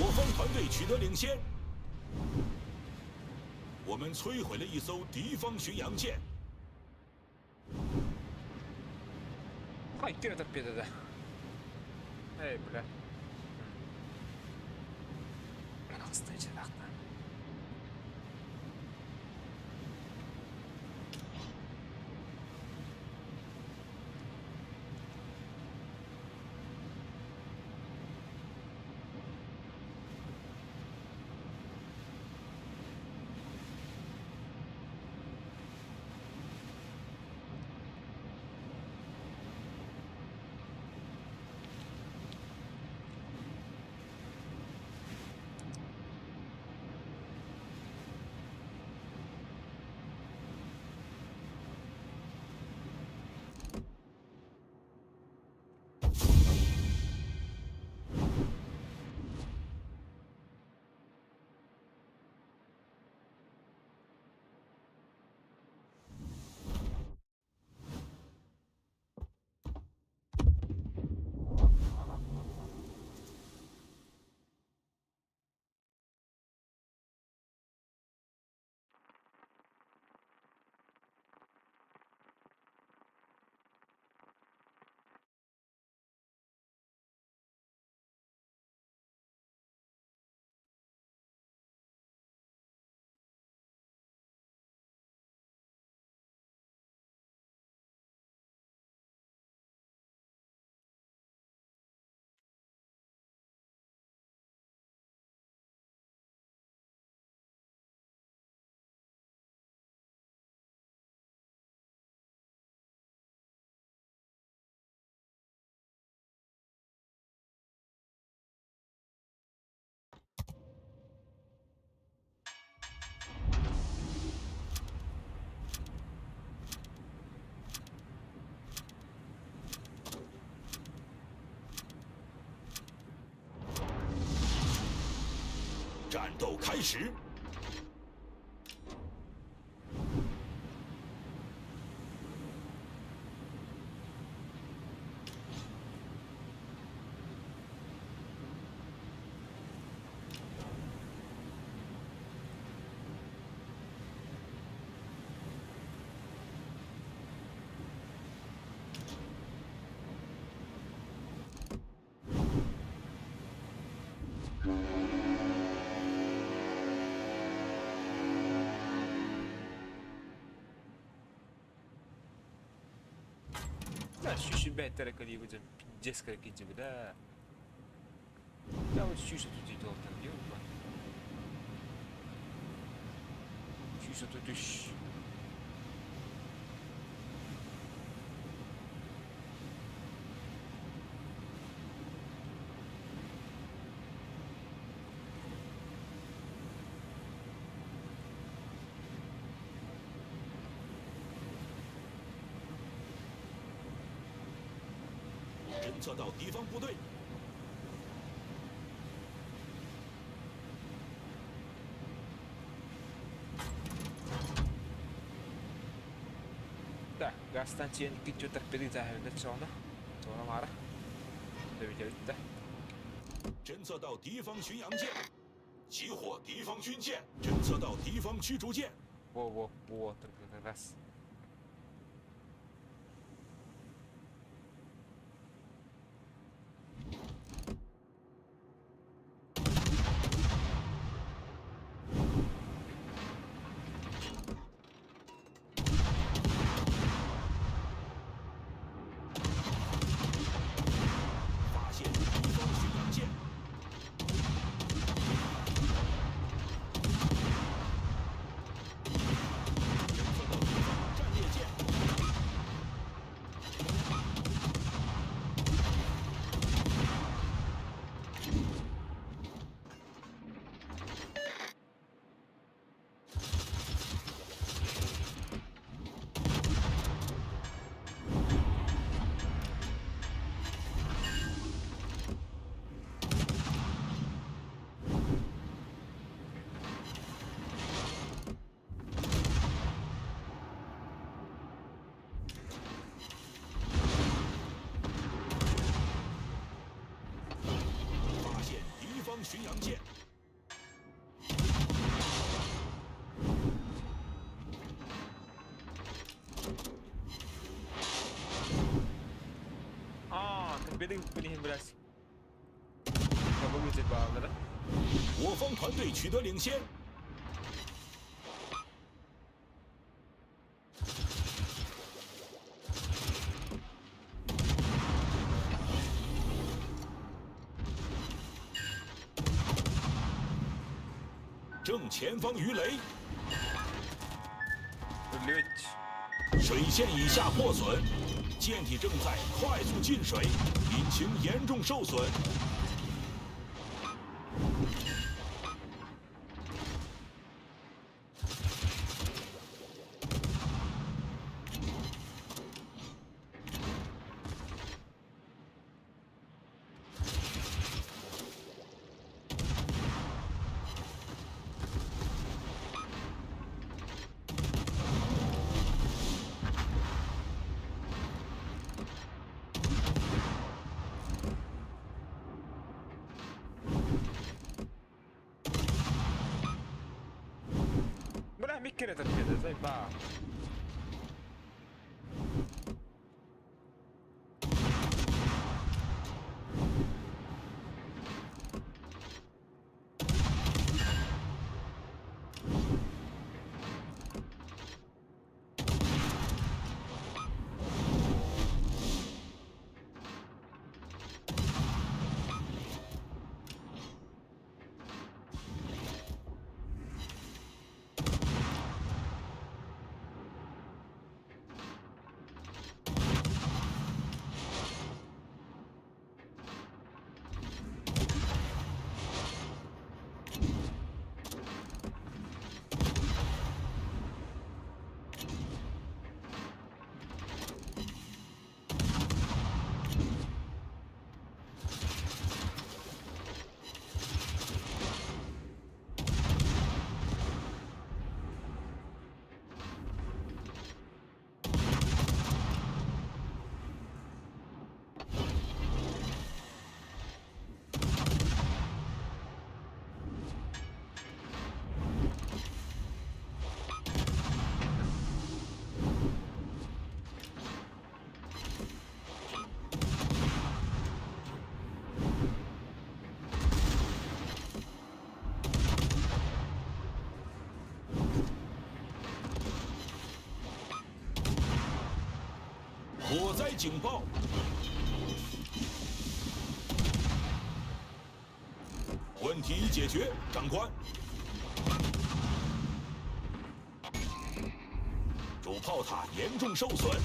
我方团队取得领先，我们摧毁了一艘敌方巡洋舰。 Kaikki yritä pidetä. Ei bля. Nasıl içeraktan? 战斗开始。لا الشاشة بهتر كلي وزن جس كلي كي جبدا لا الشاشة تجي دور تنبيه والله الشاشة تدش侦测到敌方部队， dah gas tancian kicau terpilih zahir dan sono sono marah lebih jauh dah 侦测到敌方巡洋舰，击获敌方军舰，侦测到敌方驱逐舰。 wow terkeras巡洋舰。terpilih berhasil nggak begitu banget dah 我方团队取得领先。正前方鱼雷， lucu 水线以下破损，舰体正在快速进水，引擎严重受损。 Boleh mikir ya terkait saya pak. 火灾警报。问题已解决，长官。主炮塔严重受损。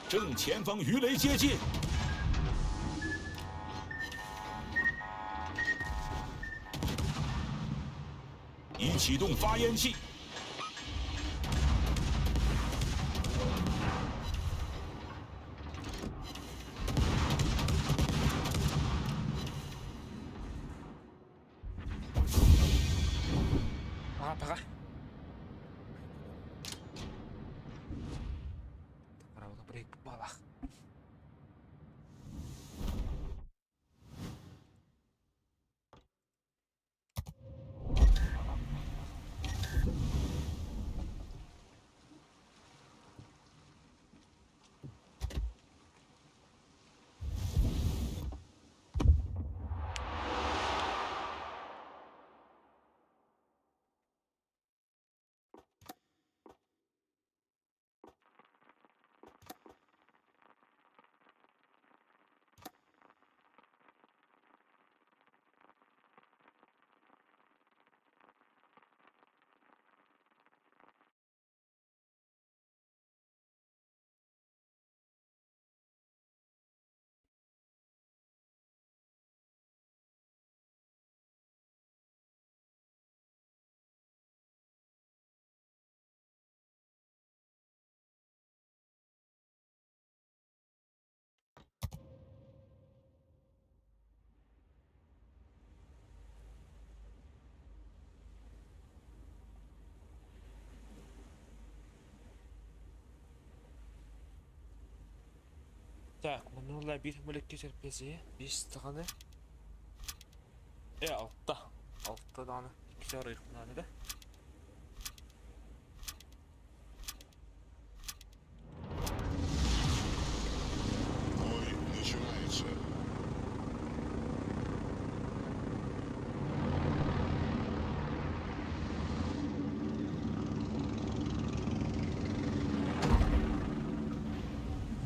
正前方鱼雷接近，已启动发烟器。啊，跑开！Para udah break bawah. Так, минулая битва keser PC. 5 tane. Altta. Altta tane. 2 arayış bunlar da. Бой начинается.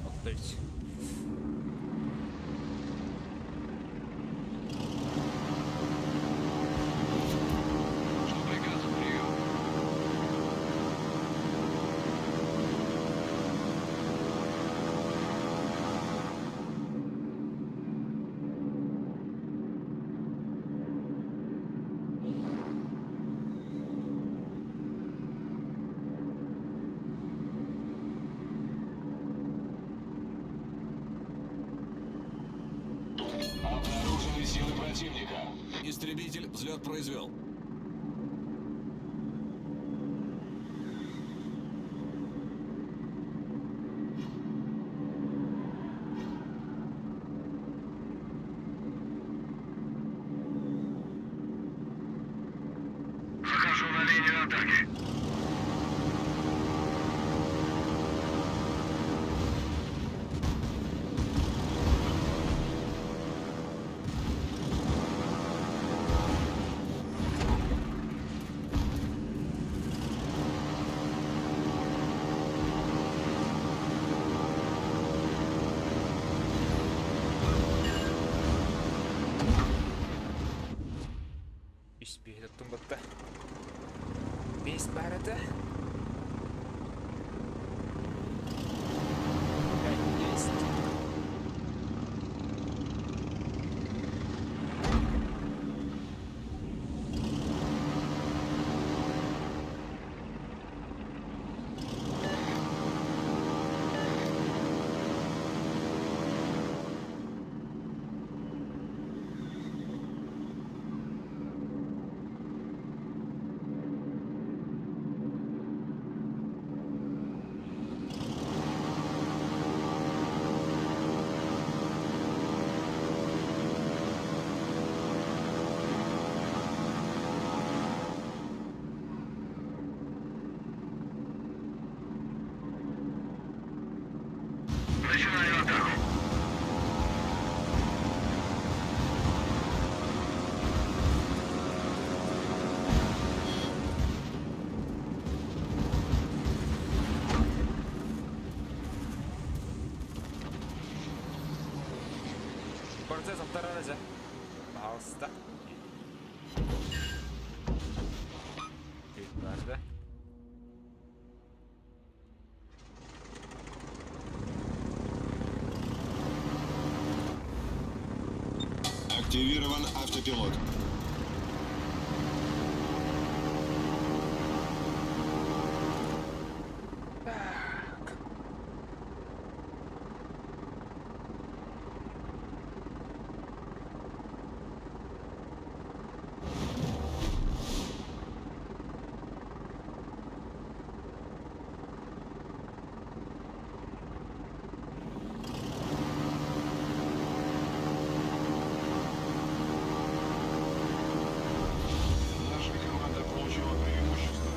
Atlayız. Обнаружены силы противника. Истребитель взлет произвел. Захожу на линию атаки. Испихлек тумбатта. Бес барата. Есть. процессом в второй разе. Пожалуйста. Yukarıda. Активирован автопилот. Наша команда получила преимущество.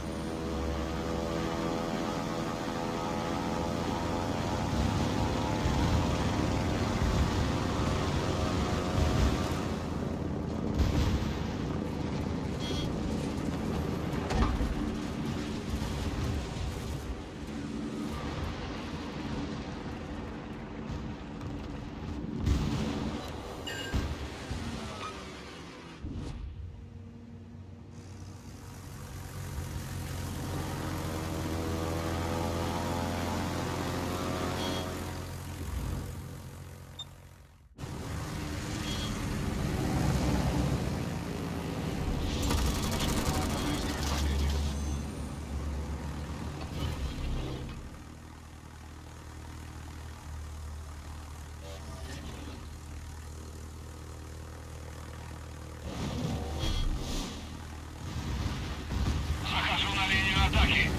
Захожу на линию атаки.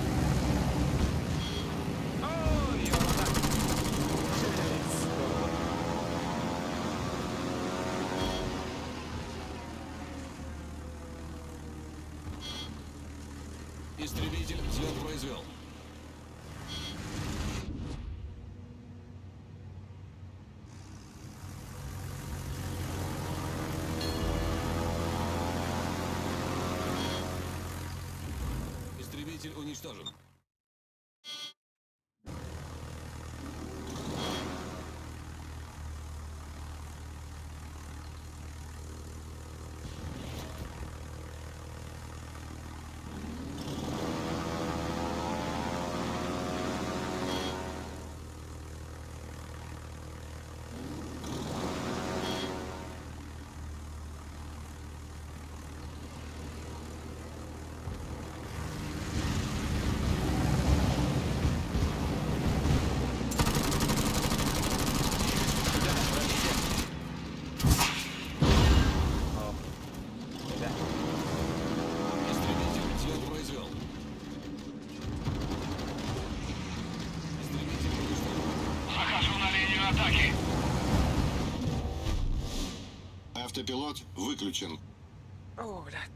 Ой, yolda. Истребитель взлет произвел. Истребитель уничтожен. Истребитель взлет произвел. Истребитель уничтожен. Захожу на линию атаки. Автопилот выключен. О, блядь.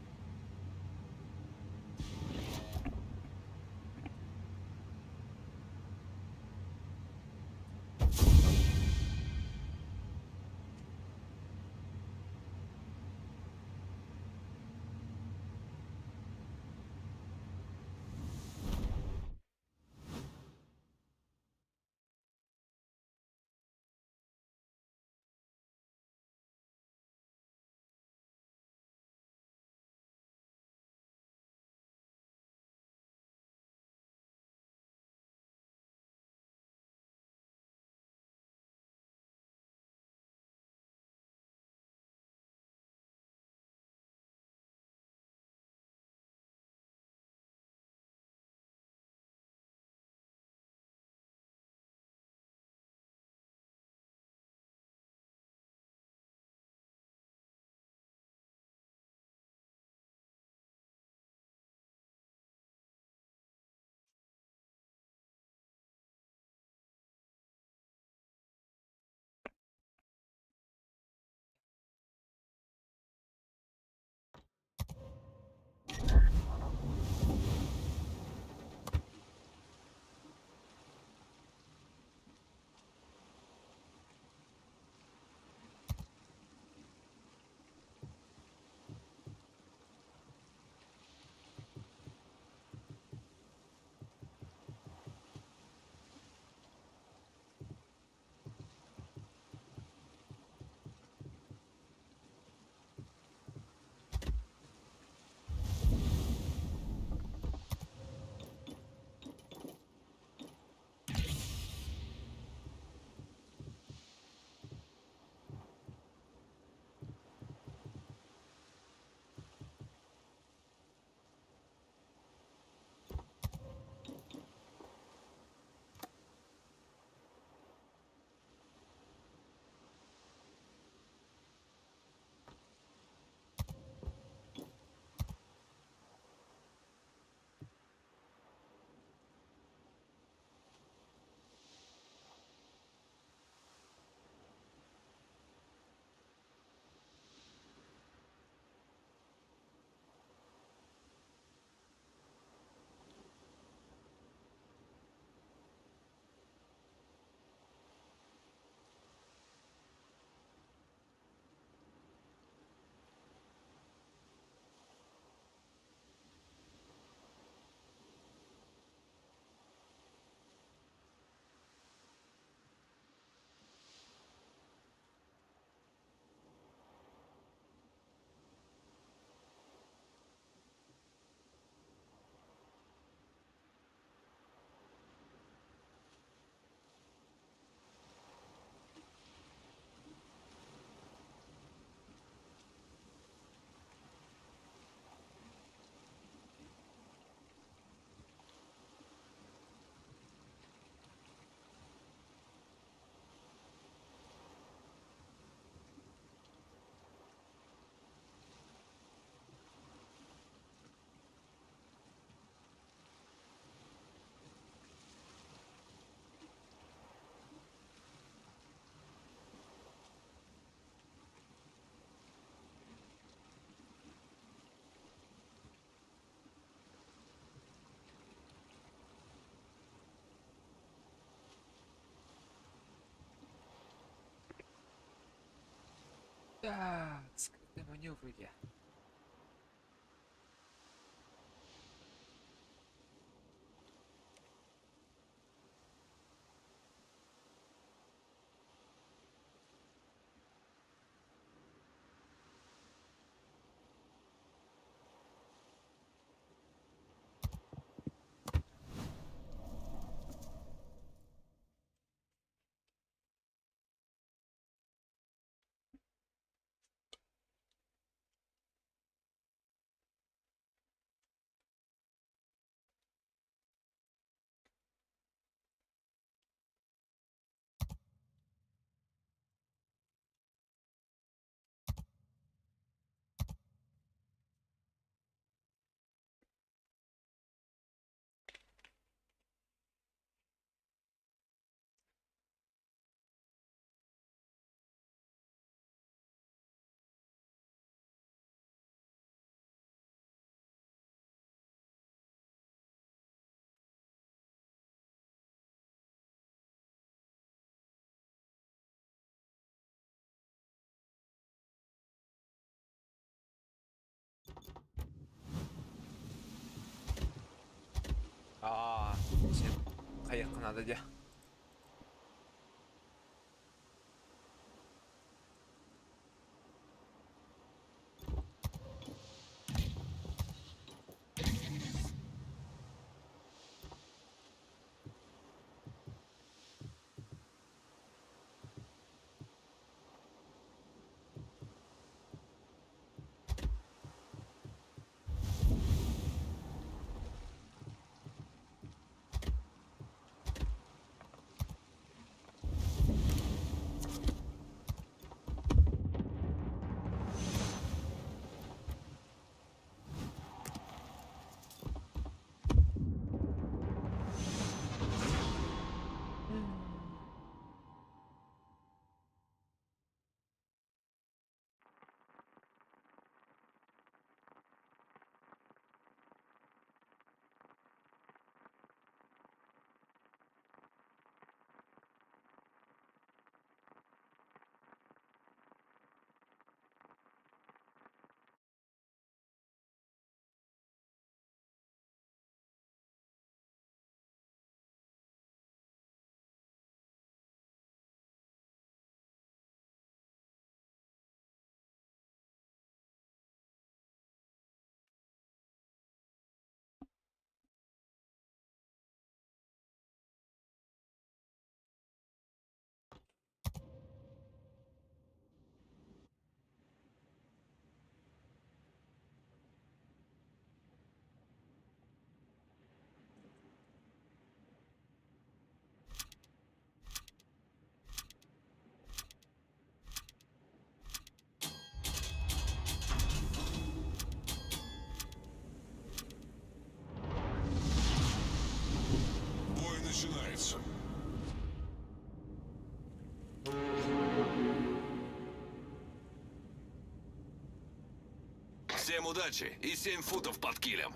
Так, скрытые маневры я. Sen kayak надо dia. Бой начинается. Всем удачи и 7 футов под килем.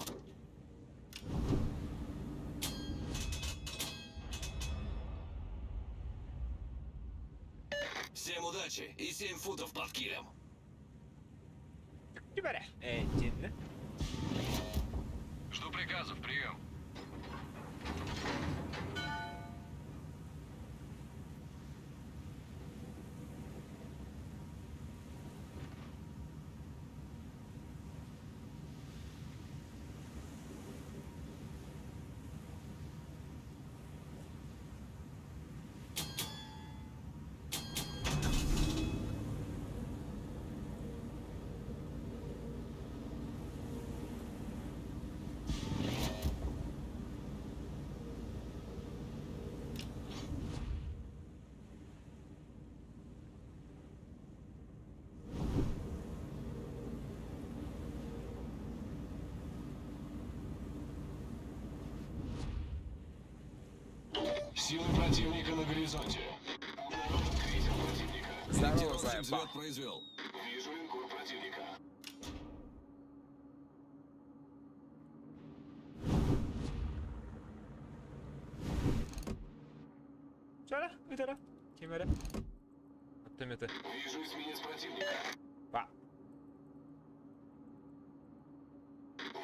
Всем удачи и 7 футов под килем. Gibere. Dinle. Жду приказов, прием. Силы противника на горизонте. Обнаружен крейсер противника. Здорово, Ориентировочный заеба. взлет произвел. Вижу линкор противника. Söyle bir tane. Kim öyle? Автометы. Вижу эсминец противника. А,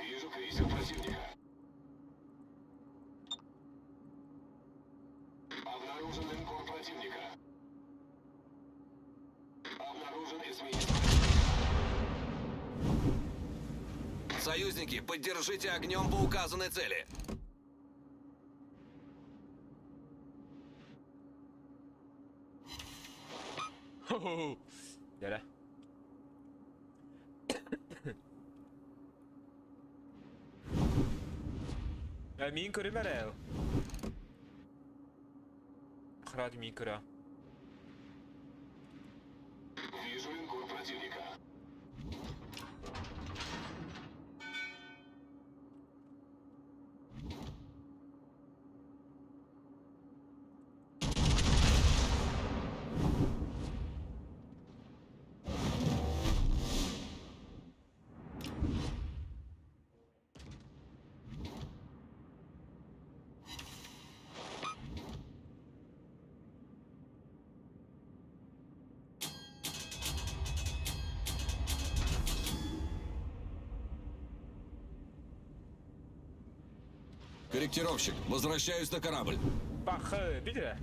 Вижу крейсер противника. Обнаружен линкор противника. Обнаружен эсминец противника. Союзники, поддержите огнем по указанной цели. хо-хо-хо. Gel. مين كوري مرأو أخراج مين كورا Вижу линкор противника. Корректировщик, возвращаюсь на корабль. Бах, бедра.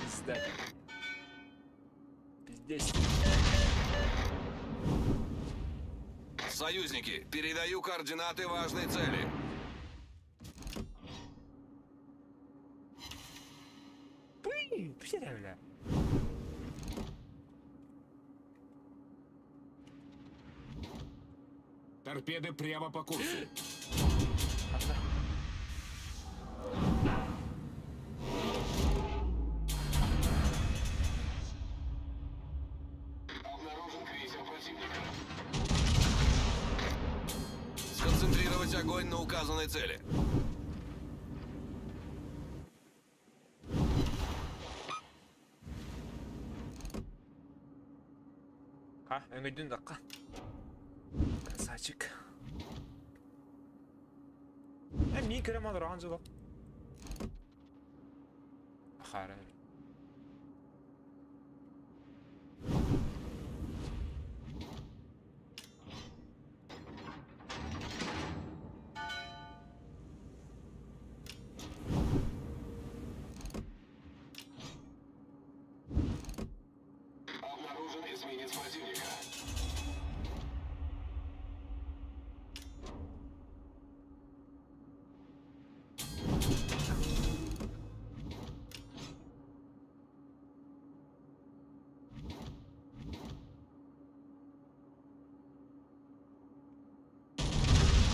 Пизда. Пиздец. Союзники, передаю координаты важной цели. Пый, пизда, бля. Торпеды прямо по курсу. Обнаружен крейсер противника. Сконцентрировать огонь на указанной цели. Ha, öngördüğün dakika. Красавчик. Мин كده ما دران جدا. خير. Обнаружен эсминец противника.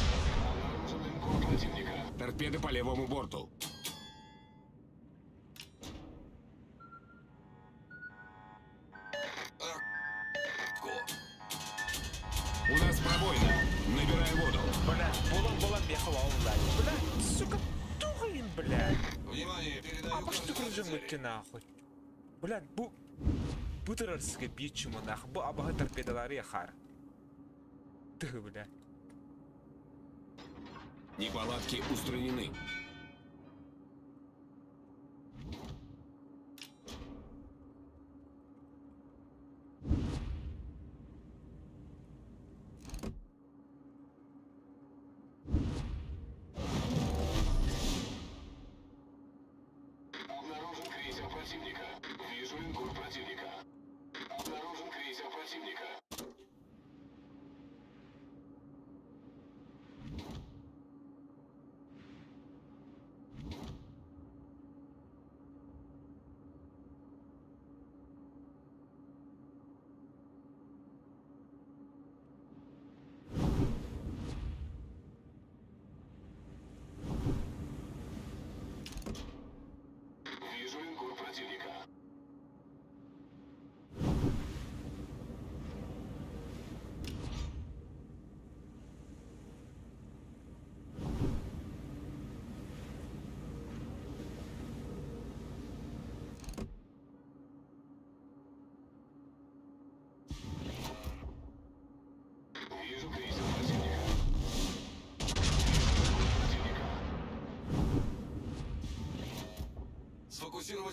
Обнаружен линкор противника. Торпеды по левому борту. У нас пробоина. Набирай воду. Бля, болам бехал алындай. Бля, сука, тухайн, бля. Внимание, передаю Ama şu координаты kırıcı цели. mıkkı nahul. Bля, bu tırırsıga bitçimi nahul. Bu abahı torpedaları yakar. Tüh, bля. Неполадки устранены. Обнаружен крейсер противника. Вижу линкор противника. Обнаружен крейсер противника.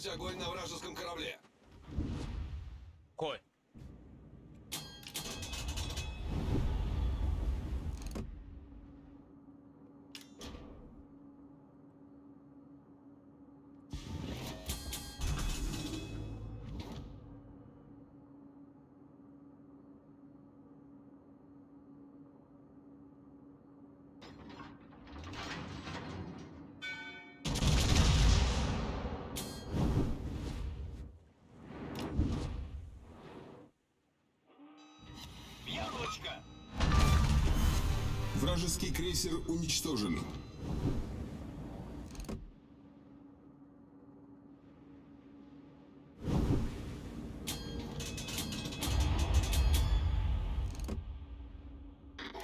сконцентрировать огонь на вражеском корабле. Кой. Вражеский крейсер уничтожен.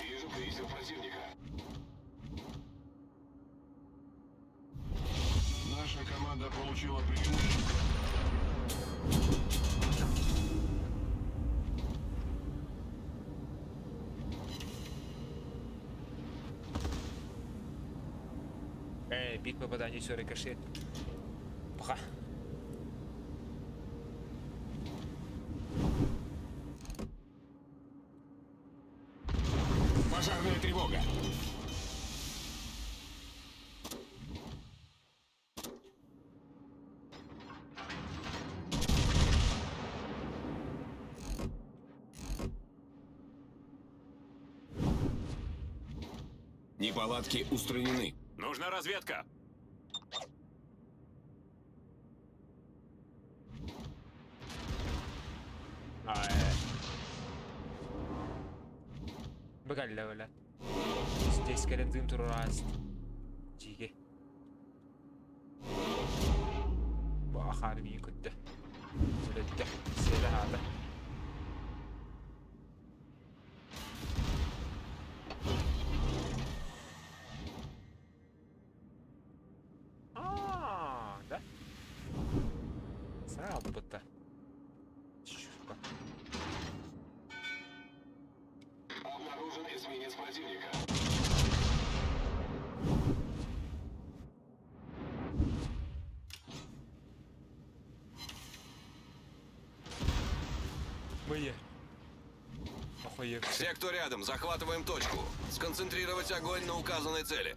Вижу крейсер противника. Наша команда получила преимущество. Бит попадание, все, рикошет. Пока. Пожарная тревога. Неполадки устранены. Нужна разведка. Бакалля вala. Здесь календым турааст. Жиге. Бахар мин كنت. ولدت سيلا هذا. Да? Сработа. Чушка. Обнаружен эсминец противника. Мы охуев. Все, кто рядом, захватываем точку. Сконцентрировать огонь на указанной цели.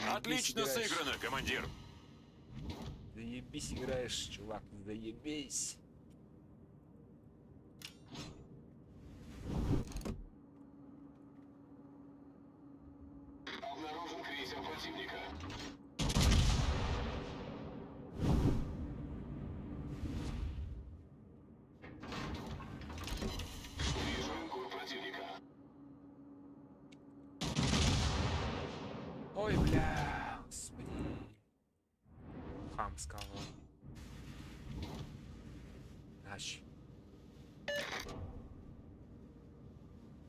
Отлично сыграно, командир. Заебись играешь, чувак, заебись. Обнаружен крейсер противника. Вижу линкор противника. Ой, бля, господи. Хам сказал. Наш.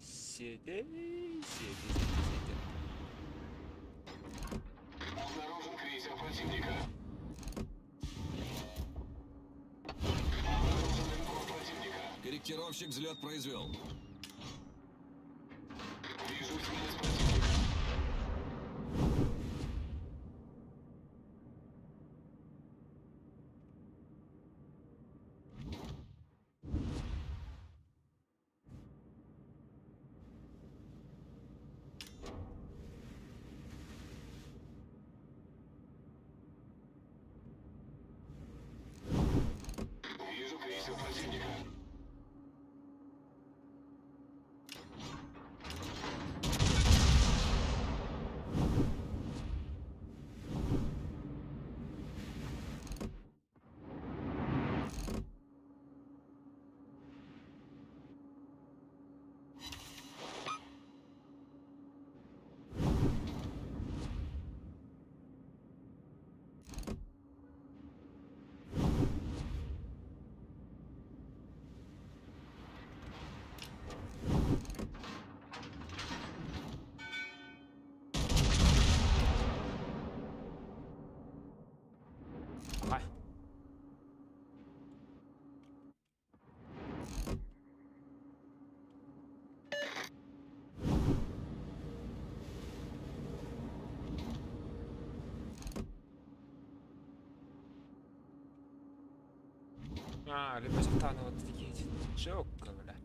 Сиди. Обнаружен крейсер противника. Обнаружен линкор противника. Корректировщик взлет произвел. Вижу эсминец противника. Вижу крейсер противника. А, либо там вот едет. Жёлка, бля.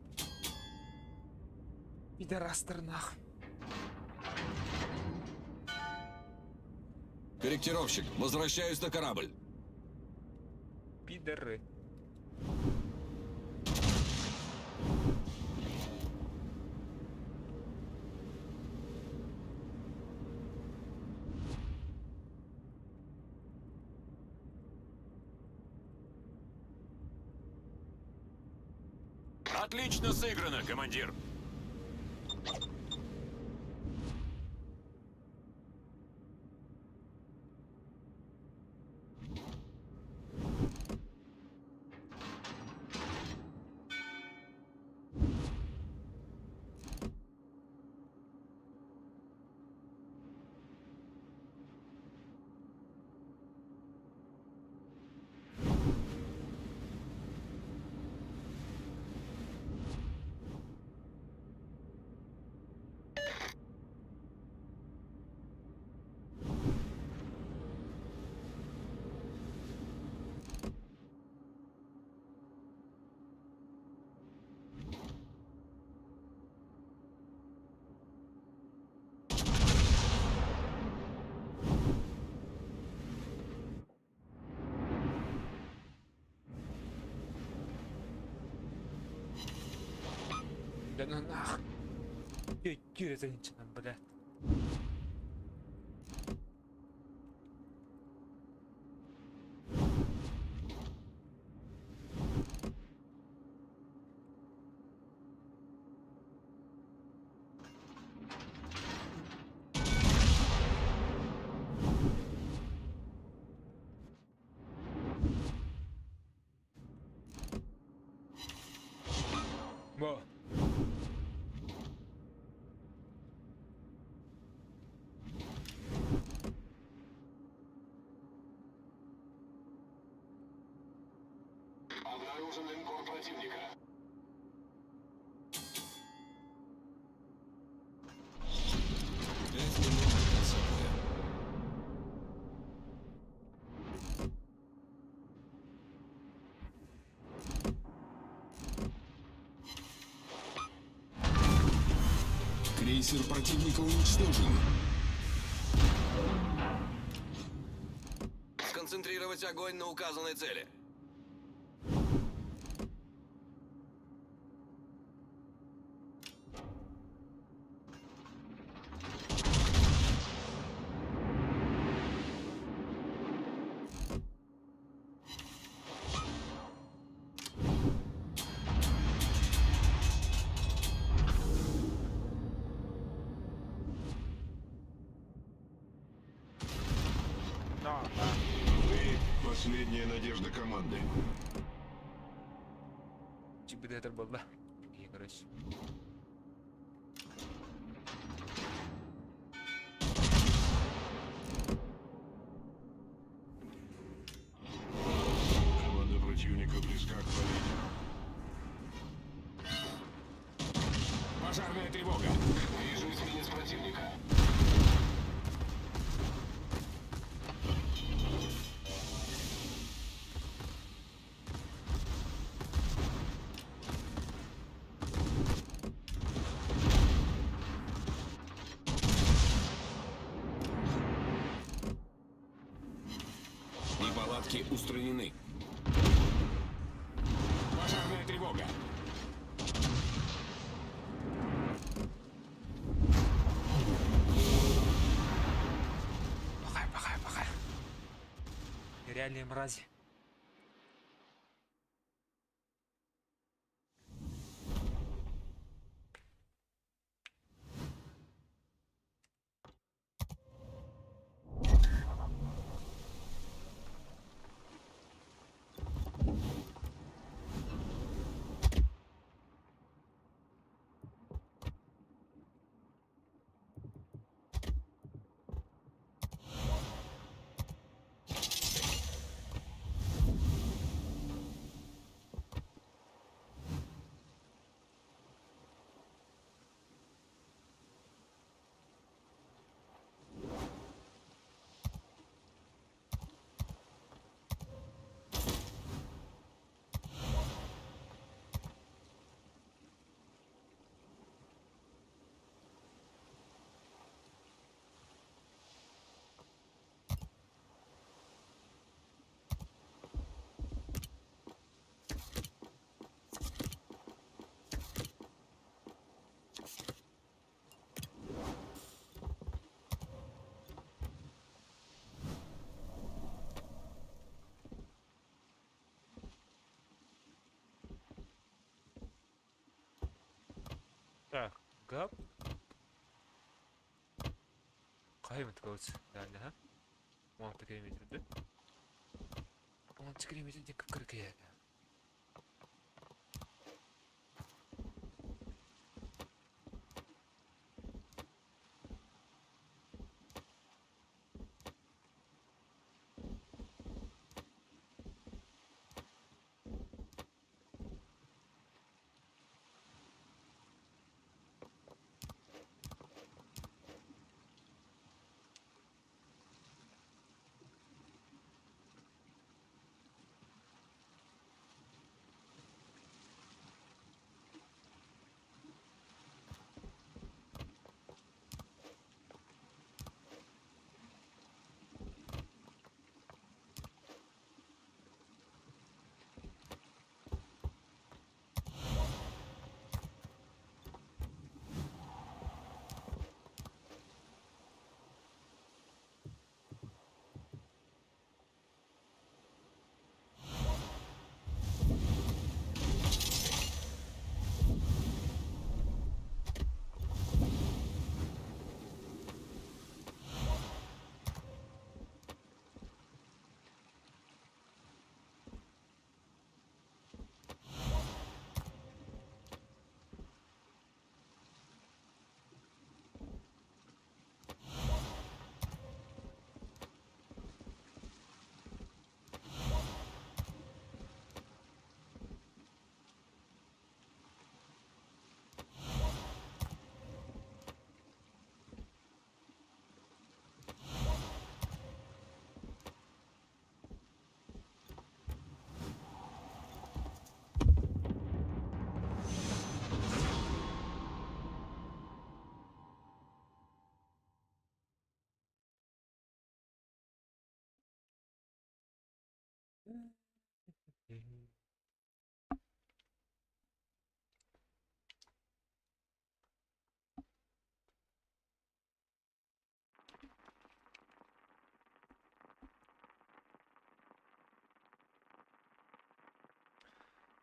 Пидорастер нахуй. Корректировщик, возвращаюсь на корабль. Пидоры. Отлично сыграно, командир. Да ну нахуй. Какие женщины, блядь. Во. Обнаружен линкор противника. 5 минут до конца боя. Крейсер противника уничтожен. Сконцентрировать огонь на указанной цели. Да, Вы — последняя надежда команды. типа это был, да. И, короче. Команда противника близка к победе. Пожарная тревога. Вижу эсминец противника. Неполадки устранены. Пожарная тревога. Пахай. Реальные мрази. Гап. Кайбыт коуч. Yani ha. 16 километрді. 16 километрден кім кірген?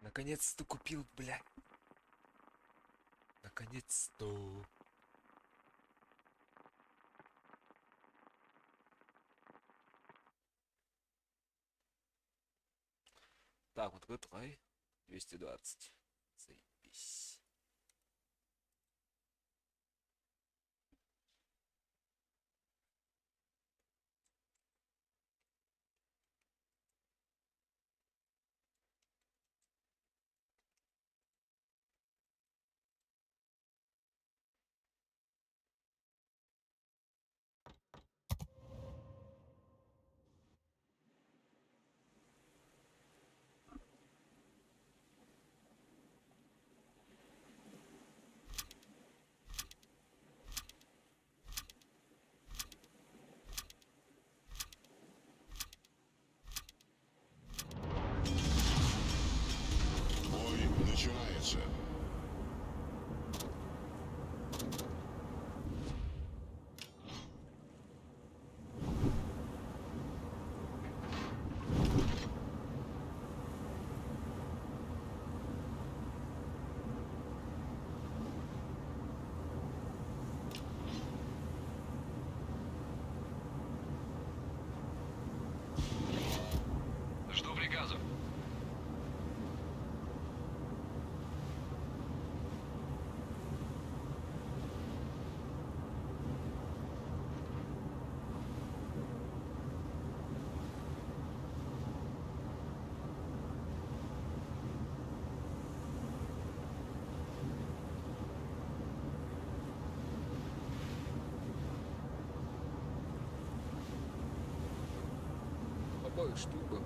Наконец-то купил, бля. Наконец-то. Так, вот давай. 220. Заебись. Бой начинается. Жду приказов. Какая штука?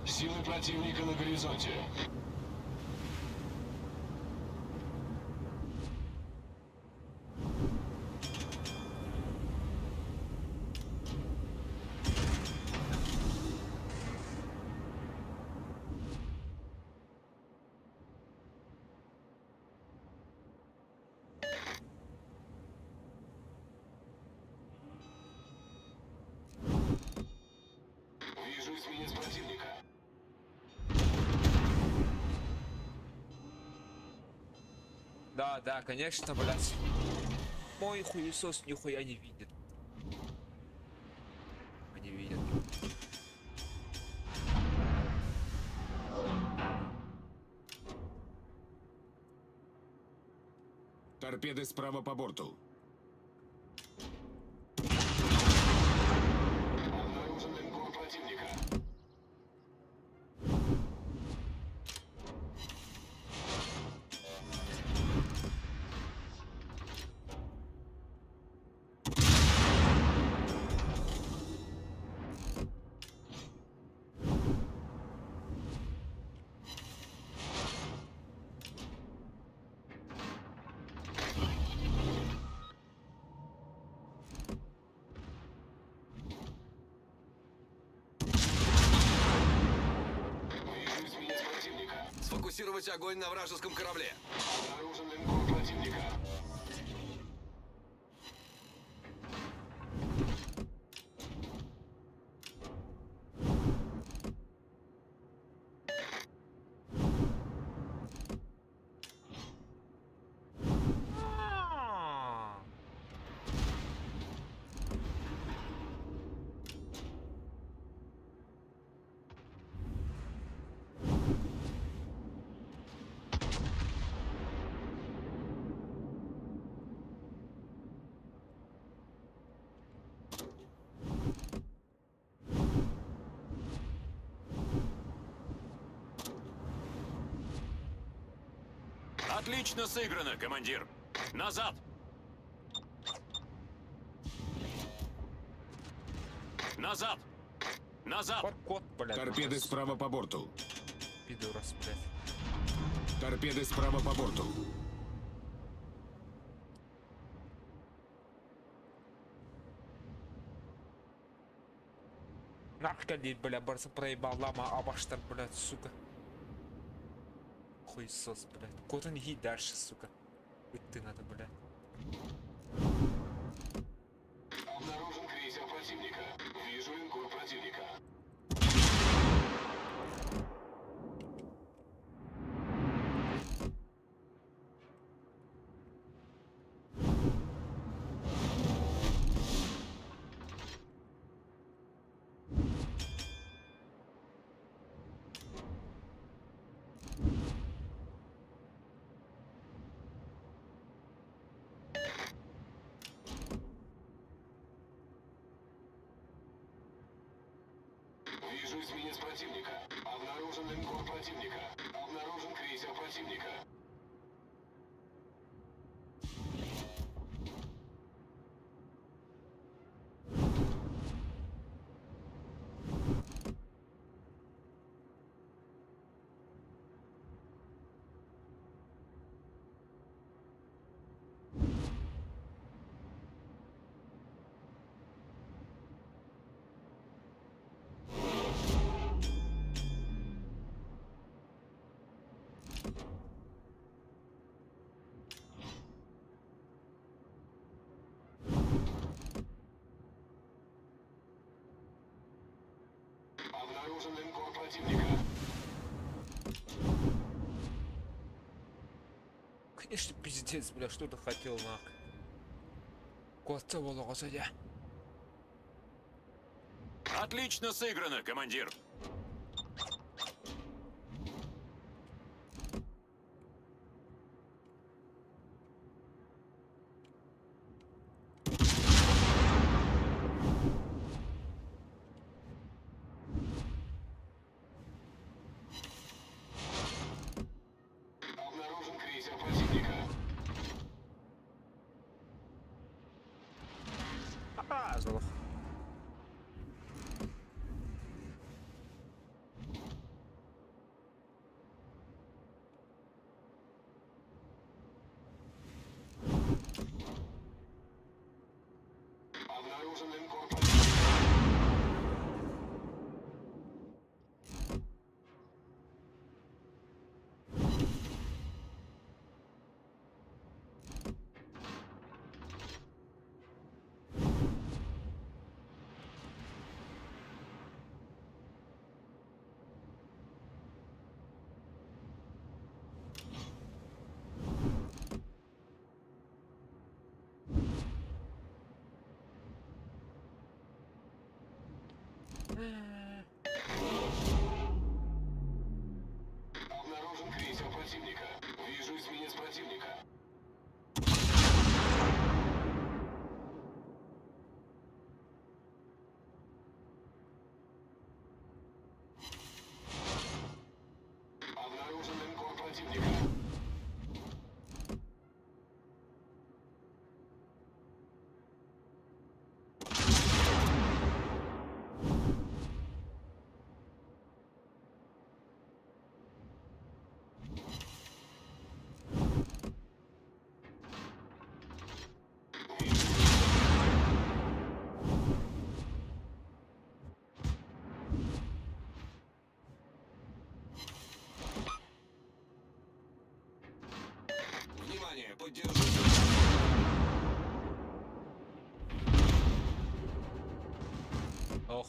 Силы противника на горизонте. Вижу эсминец противника. Да, конечно, блядь. Мой хуесос нихуя не видит. Не видит. Торпеды справа по борту. Обнаружен линкор противника. Вижу эсминец противника. Сфокусировать огонь на вражеском корабле. Обнаружен линкор противника. Отлично сыграно, командир. Назад. Назад. Назад. Кот, блядь. Торпеды справа по борту. Пидорас, блядь. Торпеды справа по борту. Нахуй, бля, барса проебал лама, абаштар, блядь, сука. Хуесос, блядь. Куда не иди дальше, сука. Идти надо, блядь. Обнаружен крейсер противника. Вижу линкор противника. Вижу эсминец противника. Обнаружен линкор противника. Обнаружен крейсер противника. Обнаружен линкор противника. Конечно, пиздец, бля, что ты хотел, нахуй. Котца волоса я. Отлично сыграно, командир. Обнаружен крейсер противника. Золох. Обнаружен линкор противника. Обнаружен крейсер противника. Вижу эсминец противника. Обнаружен линкор противника. Внимание, поддержите. Ох,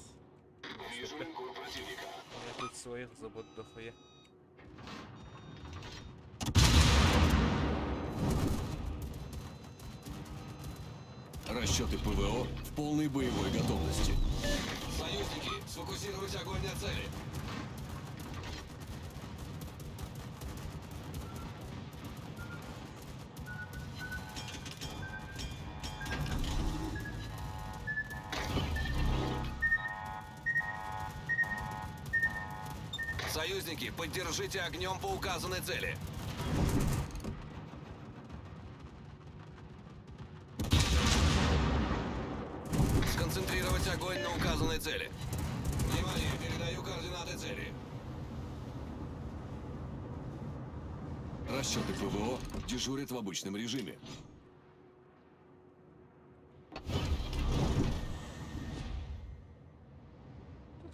Вижу линкор противника. у меня тут своих забот дохуя. Расчеты ПВО в полной боевой готовности. Союзники, сфокусировать огонь на цели. Союзники, поддержите огнем по указанной цели. Сконцентрировать огонь на указанной цели. Внимание, передаю координаты цели. Расчеты ПВО дежурят в обычном режиме.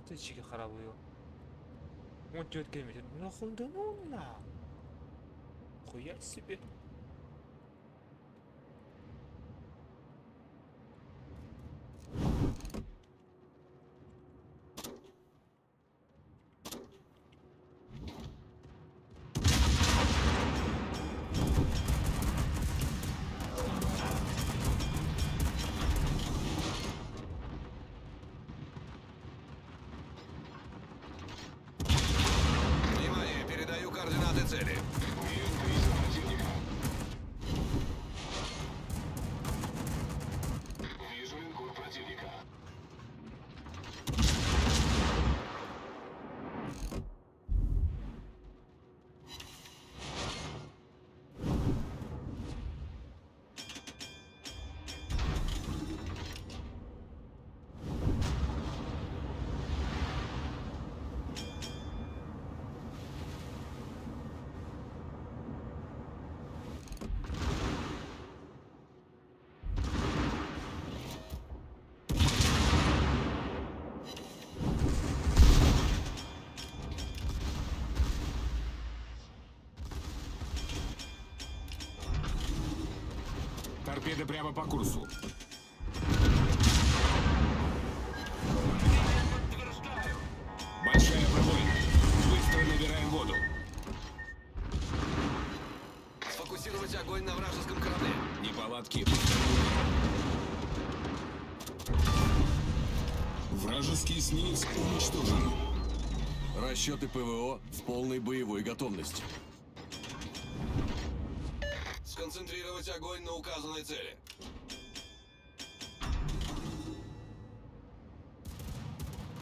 Птички хоровые. Вот тетка метит. Нахуй да ну на. Хуя себе. Внимание, передаю координаты цели. Вижу крейсер противника. Вижу линкор противника. Торпеды прямо по курсу. Большая пробоина. Быстро набираем воду. Сфокусировать огонь на вражеском корабле. Неполадки. Вражеский эсминец уничтожен. Расчеты ПВО в полной боевой готовности. Сконцентрировать огонь на указанной цели.